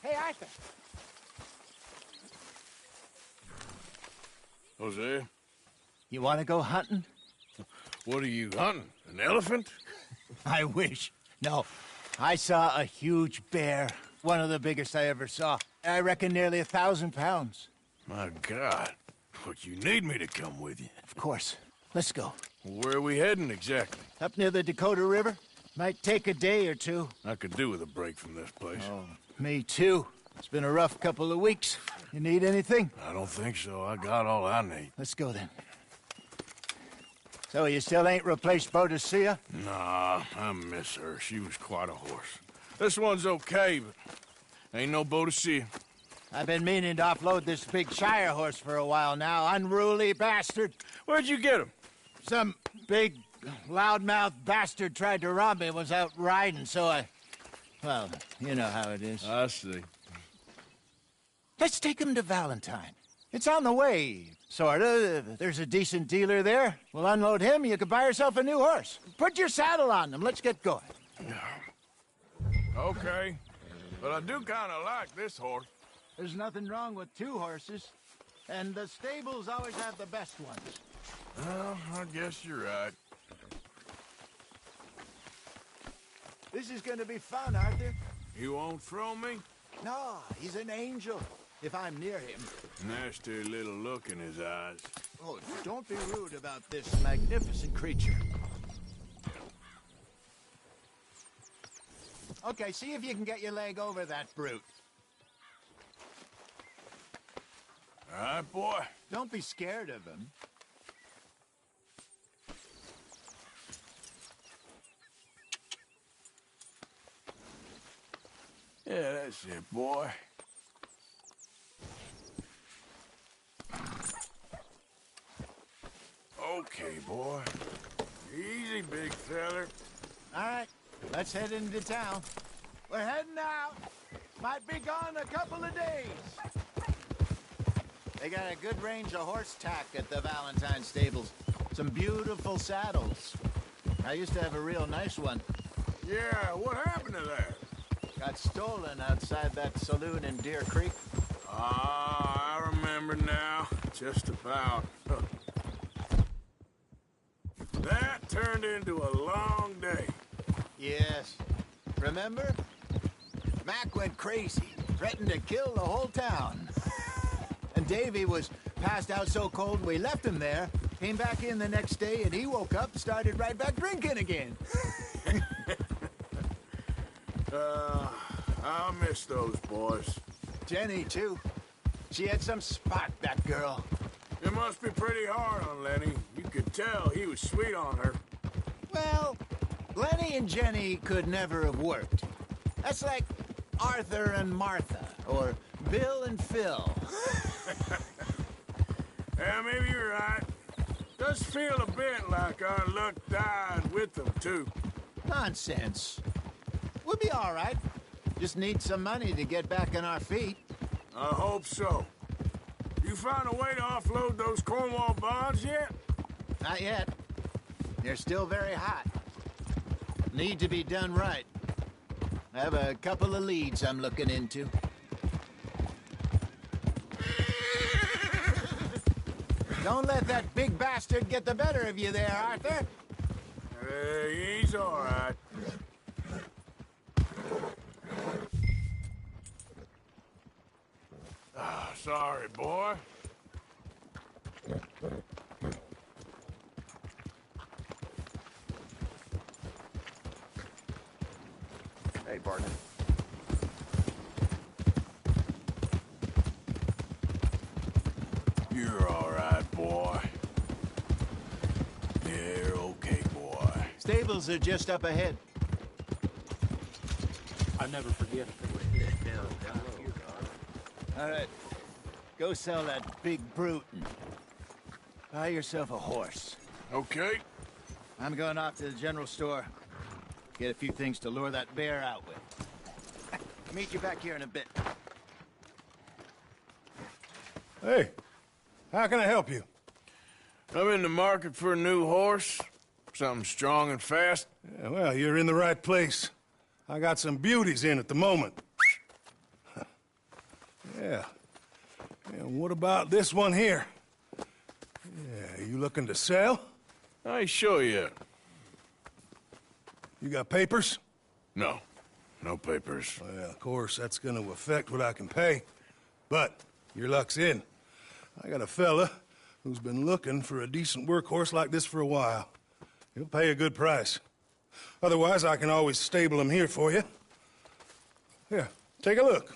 Hey, Arthur. Jose, You want to go hunting? what are you hunting? An elephant? I wish. No. I saw a huge bear. One of the biggest I ever saw. I reckon nearly 1,000 pounds. My God. But you need me to come with you. Of course. Let's go. Where are we heading exactly? Up near the Dakota River. Might take a day or two. I could do with a break from this place. Oh, me too. It's been a rough couple of weeks. You need anything? I don't think so. I got all I need. Let's go then. So you still ain't replaced Boadicea? Nah, I miss her. She was quite a horse. This one's okay, but ain't no Boadicea. I've been meaning to offload this big Shire horse for a while now. Unruly bastard. Where'd you get him? Some big, loudmouth bastard tried to rob me and was out riding, so I... Well, you know how it is. I see. Let's take him to Valentine. It's on the way, sorta. There's a decent dealer there. We'll unload him, you can buy yourself a new horse. Put your saddle on them, let's get going. Okay, but I do kind of like this horse. There's nothing wrong with two horses. And the stables always have the best ones. Well, I guess you're right. This is gonna be fun, Arthur. You won't throw me? No, he's an angel. If I'm near him. Nasty little look in his eyes. Oh, don't be rude about this magnificent creature. Okay, see if you can get your leg over that brute. All right, boy. Don't be scared of him. Yeah, that's it, boy. Okay, boy. Easy, big feller. All right, let's head into town. We're heading out. Might be gone a couple of days. They got a good range of horse tack at the Valentine stables. Some beautiful saddles. I used to have a real nice one. Yeah, what happened to that? Got stolen outside that saloon in Deer Creek. Ah, I remember now. Just about. Huh. That turned into a long day. Yes. Remember? Mac went crazy, threatened to kill the whole town. And Davy was passed out so cold we left him there, came back in the next day, and he woke up, started right back drinking again. I'll miss those boys. Jenny, too. She had some spot, that girl. It must be pretty hard on Lenny. You could tell he was sweet on her. Well, Lenny and Jenny could never have worked. That's like Arthur and Martha, or Bill and Phil. Yeah, maybe you're right. Does feel a bit like our luck died with them, too. Nonsense. We'll be all right. Just need some money to get back on our feet. I hope so. You found a way to offload those Cornwall bonds yet? Not yet. They're still very hot. Need to be done right. I have a couple of leads I'm looking into. Don't let that big bastard get the better of you there, Arthur. He's all right. Ah, sorry, boy. Hey, partner. You're all right, boy. You're okay, boy. Stables are just up ahead. I never forget. All right. Go sell that big brute and buy yourself a horse. Okay. I'm going off to the general store. Get a few things to lure that bear out with. Meet you back here in a bit. Hey, how can I help you? I'm in the market for a new horse. Something strong and fast. Yeah, well, you're in the right place. I got some beauties in at the moment. Yeah. And what about this one here? Yeah, you looking to sell? I show you. You got papers? No. No papers. Well, of course, that's gonna affect what I can pay. But your luck's in. I got a fella who's been looking for a decent workhorse like this for a while. He'll pay a good price. Otherwise, I can always stable him here for you. Here, take a look.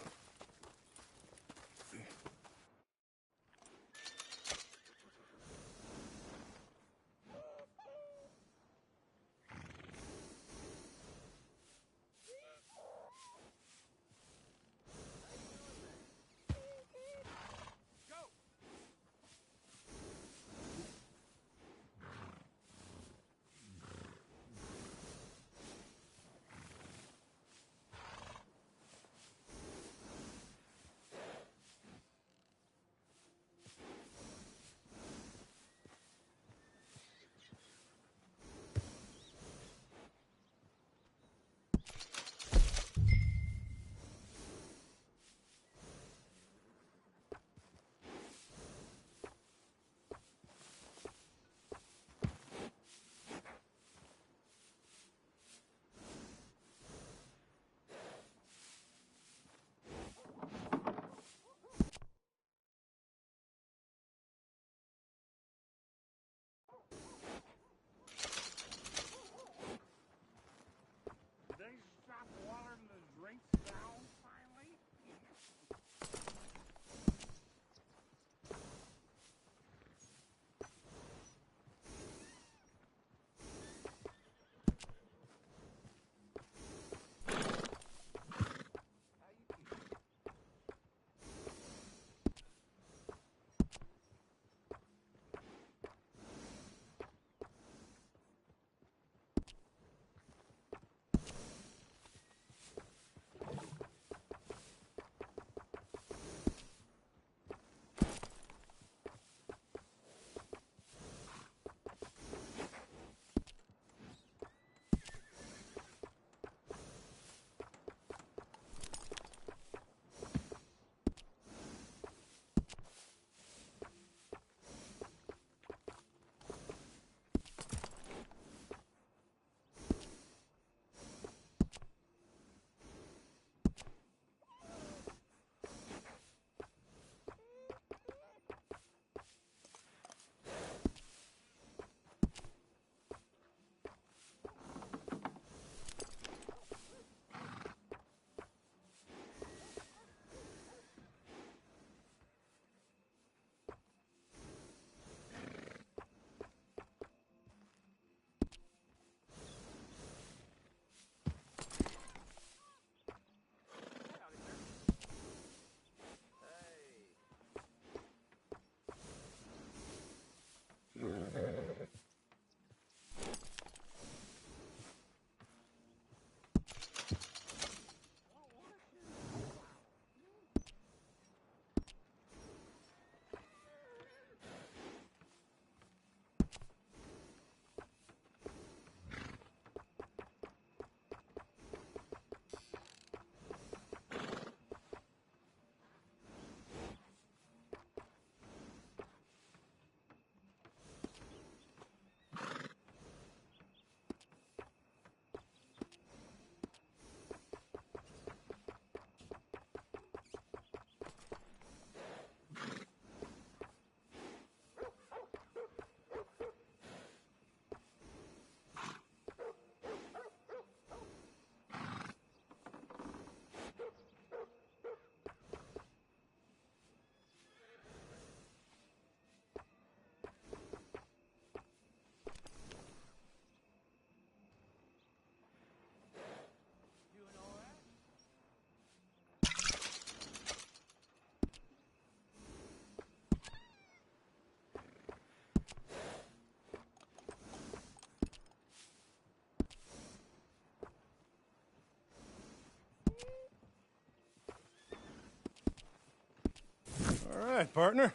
right, partner.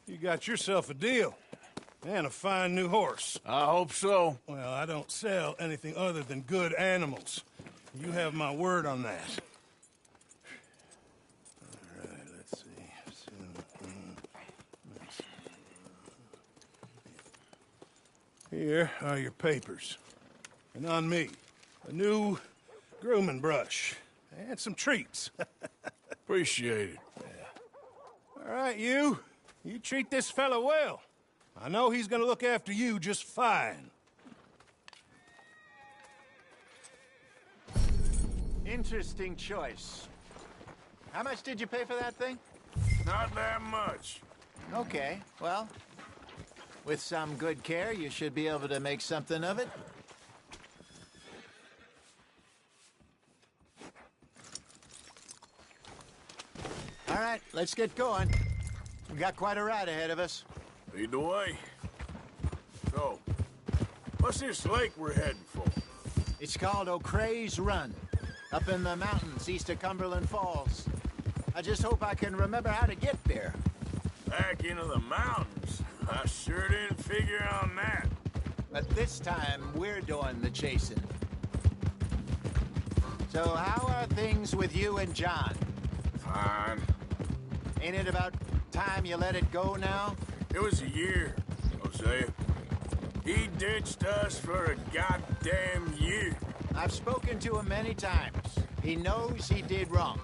You got yourself a deal. And a fine new horse. I hope so. Well, I don't sell anything other than good animals. You have my word on that. All right, let's see. Here are your papers. And on me, a new grooming brush. And some treats. Appreciate it. All right, you. You treat this fella well. I know he's gonna look after you just fine. Interesting choice. How much did you pay for that thing? Not that much. Okay, well, with some good care, you should be able to make something of it. All right, let's get going. We got quite a ride ahead of us. Lead the way. So, what's this lake we're heading for? It's called O'Creagh's Run, up in the mountains east of Cumberland Falls. I just hope I can remember how to get there. Back into the mountains? I sure didn't figure on that. But this time, we're doing the chasing. So how are things with you and John? Fine. Ain't it about time you let it go now? It was a year, Hosea. He ditched us for a goddamn year. I've spoken to him many times. He knows he did wrong.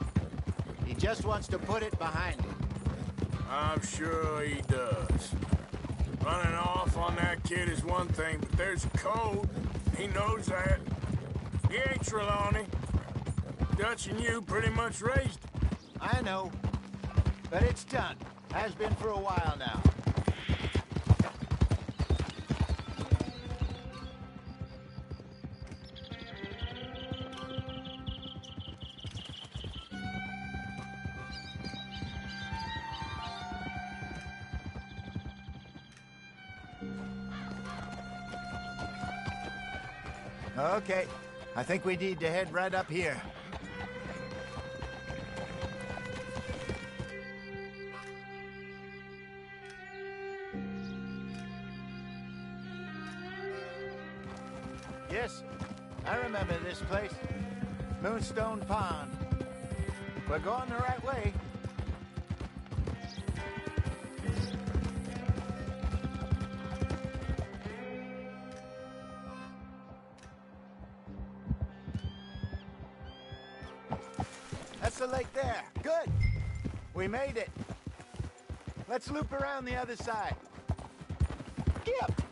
He just wants to put it behind him. I'm sure he does. Running off on that kid is one thing, but there's a code. He knows that. He ain't Trelawney. Dutch and you pretty much raised him. I know. But it's done. Has been for a while now. Okay, I think we need to head right up here. Yes, I remember this place. Moonstone Pond. We're going the right way. That's the lake there. Good. We made it. Let's loop around the other side. Yep.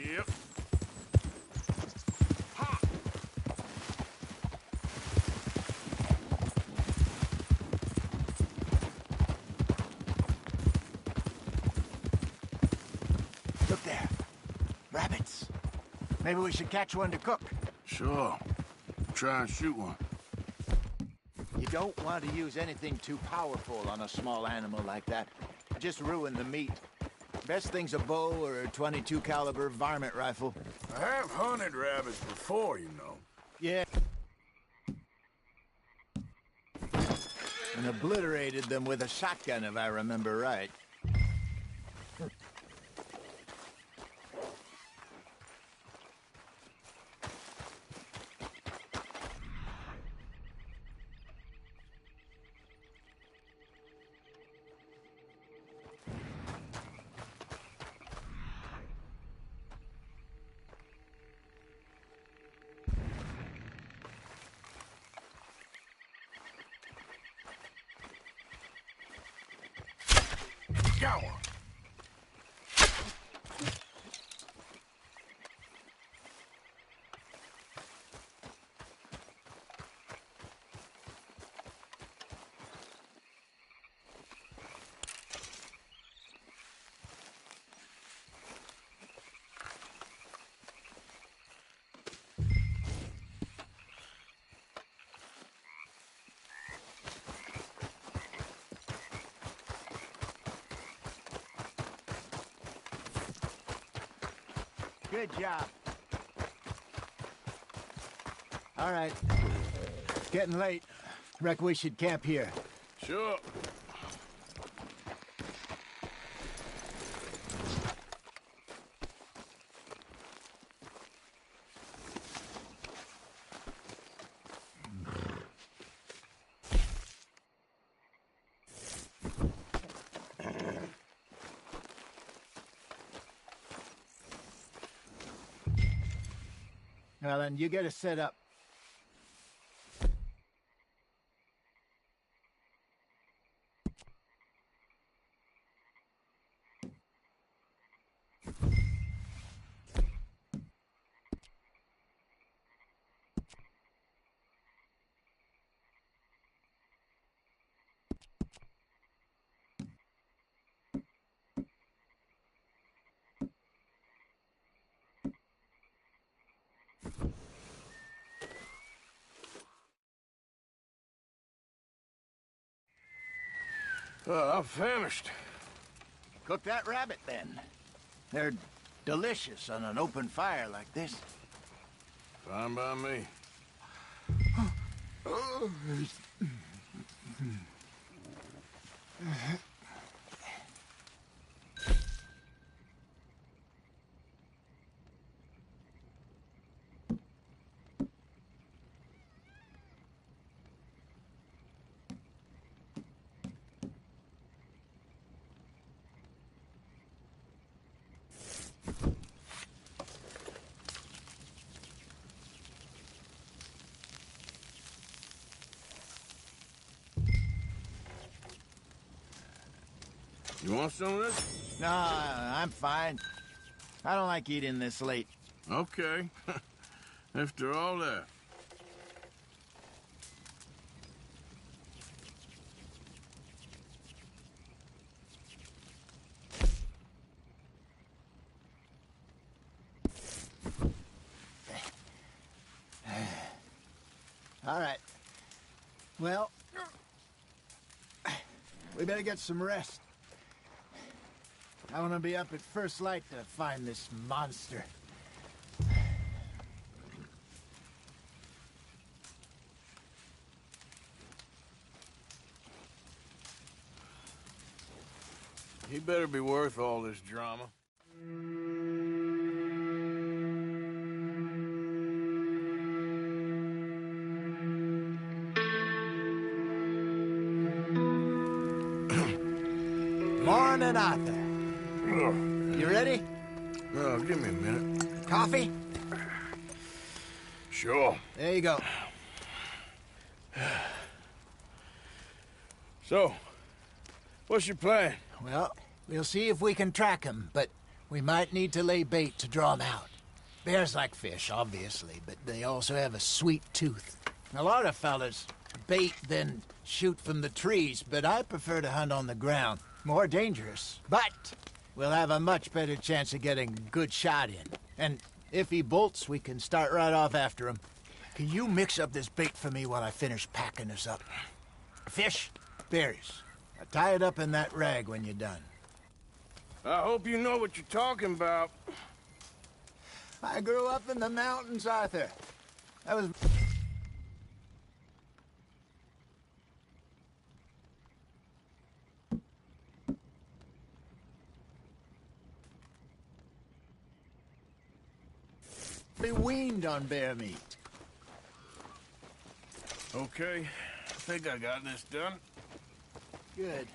Yep. Look there. Rabbits. Maybe we should catch one to cook. Sure. Try and shoot one. You don't want to use anything too powerful on a small animal like that. Just ruin the meat. Best thing's a bow or a .22 caliber varmint rifle. I have hunted rabbits before, you know. Yeah. And obliterated them with a shotgun, if I remember right. Good job. All right. It's getting late. Reckon we should camp here. Sure. Well, then you get us set up. I'm famished. Cook that rabbit, then. They're delicious on an open fire like this. Fine by me. You want some of this? No, I'm fine. I don't like eating this late. Okay. After all that. All right. Well, we better get some rest. I want to be up at first light to find this monster. He better be worth all this drama. Morning, Arthur. You ready? Oh, give me a minute. Coffee? Sure. There you go. So, what's your plan? Well, we'll see if we can track him, but we might need to lay bait to draw him out. Bears like fish, obviously, but they also have a sweet tooth. A lot of fellas bait, then shoot from the trees, but I prefer to hunt on the ground. More dangerous, but we'll have a much better chance of getting a good shot in. And if he bolts, we can start right off after him. Can you mix up this bait for me while I finish packing this up? Fish, berries. Now tie it up in that rag when you're done. I hope you know what you're talking about. I grew up in the mountains, Arthur. I was... be weaned on bear meat. Okay, I think I got this done. Good.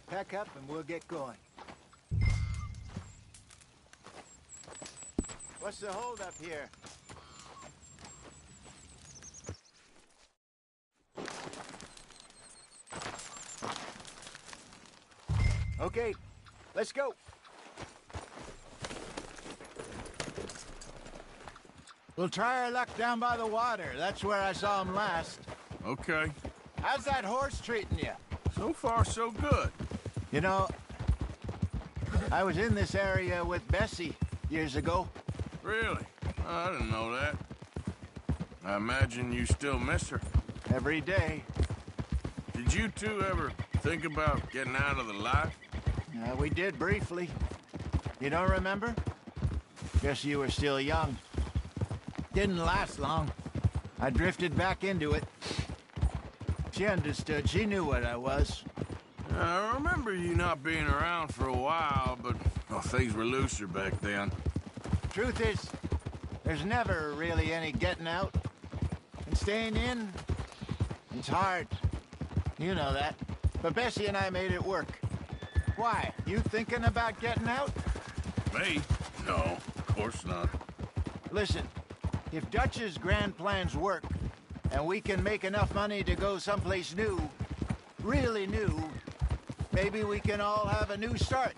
Pack up and we'll get going. What's the hold up here? Okay, let's go. We'll try our luck down by the water. That's where I saw him last. Okay. How's that horse treating you? So far, so good. You know, I was in this area with Bessie years ago. Really? Oh, I didn't know that. I imagine you still miss her. Every day. Did you two ever think about getting out of the life? We did briefly. You don't remember? Guess you were still young. Didn't last long. I drifted back into it. She understood. She knew what I was. I remember you not being around for a while, but well, things were looser back then. Truth is, there's never really any getting out. And staying in, it's hard. You know that. But Bessie and I made it work. Why? You thinking about getting out? Me? No, of course not. Listen, if Dutch's grand plans work, and we can make enough money to go someplace new, really new, maybe we can all have a new start.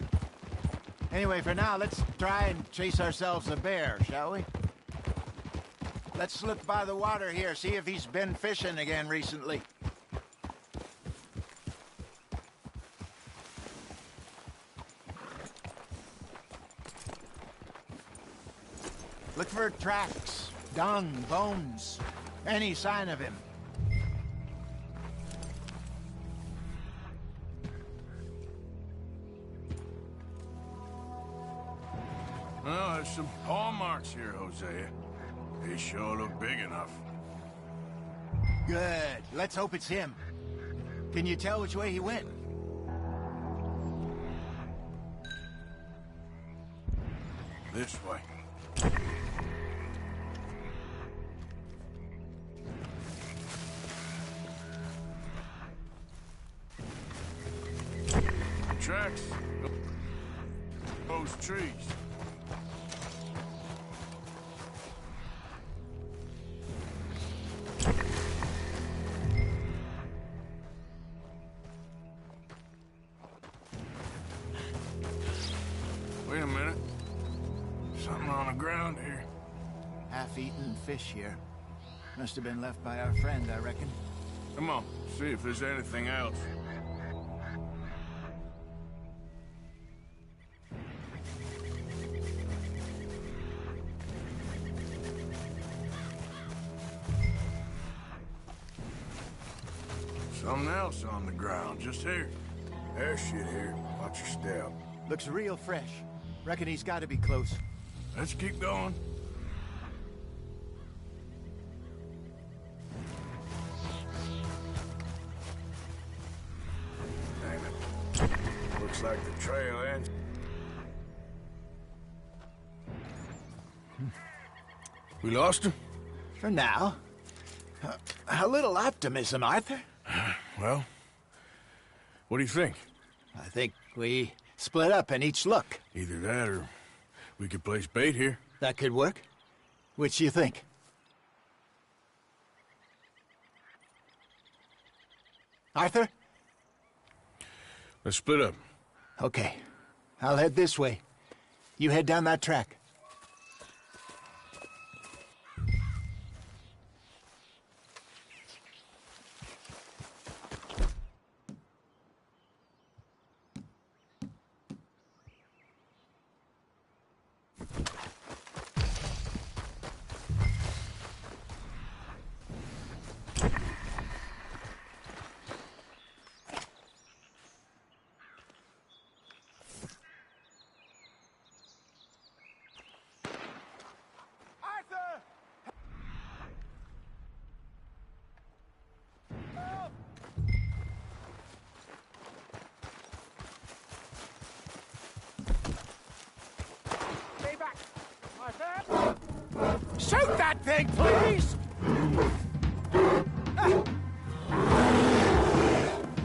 Anyway, for now, let's try and chase ourselves a bear, shall we? Let's slip by the water here, see if he's been fishing again recently. Look for tracks, dung, bones, any sign of him. Well, there's some paw marks here, Hosea. They sure look big enough. Good. Let's hope it's him. Can you tell which way he went? This way. Tracks. Those trees. Wait a minute. Something on the ground here. Half-eaten fish here. Must have been left by our friend, I reckon. Come on, see if there's anything else. Something else on the ground, just here. There's shit here. Watch your step. Looks real fresh. Reckon he's got to be close. Let's keep going. Damn it. Looks like the trail ends. We lost him? For now. A little optimism, Arthur. Well, what do you think? I think we split up and each look. Either that or we could place bait here. That could work. Which do you think? Arthur? Let's split up. Okay. I'll head this way. You head down that track. Shoot that thing, please!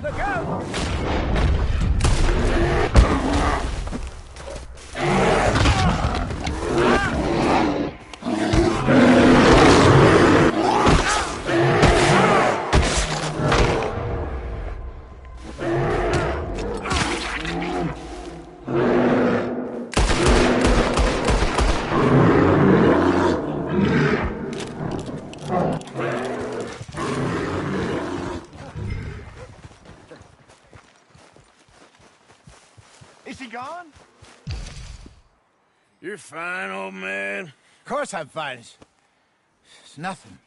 Look out! Is he gone? You're fine, old man. Of course I'm fine. It's nothing.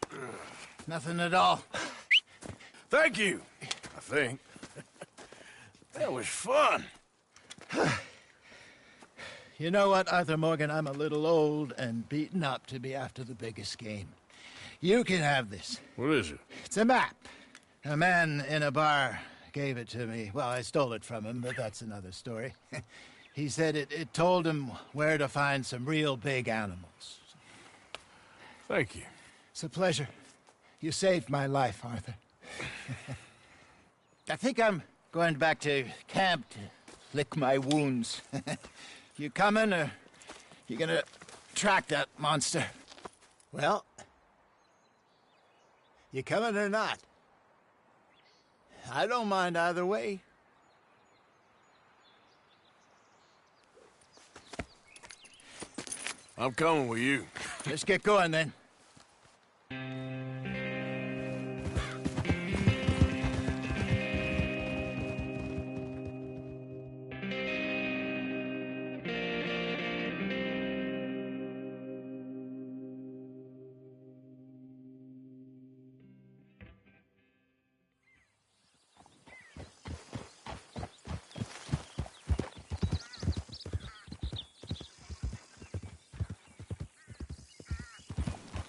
Nothing at all. Thank you, I think. That was fun. You know what, Arthur Morgan? I'm a little old and beaten up to be after the biggest game. You can have this. What is it? It's a map. A man in a bar gave it to me. Well, I stole it from him, but that's another story. He said it told him where to find some real big animals. Thank you. It's a pleasure. You saved my life, Arthur. I think I'm going back to camp to lick my wounds. You coming, or you gonna track that monster? Well, you coming or not? I don't mind either way. I'm coming with you. Let's get going, then.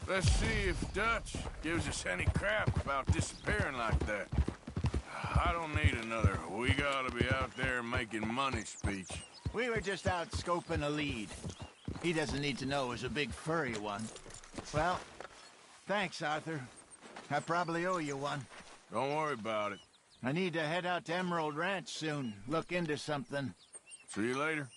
Let's see if Dutch gives us any crap about disappearing like that. I don't need another "we gotta be out there making money" speech. We were just out scoping a lead. He doesn't need to know it was a big furry one. Well, thanks, Arthur. I probably owe you one. Don't worry about it. I need to head out to Emerald Ranch soon. Look into something. See you later.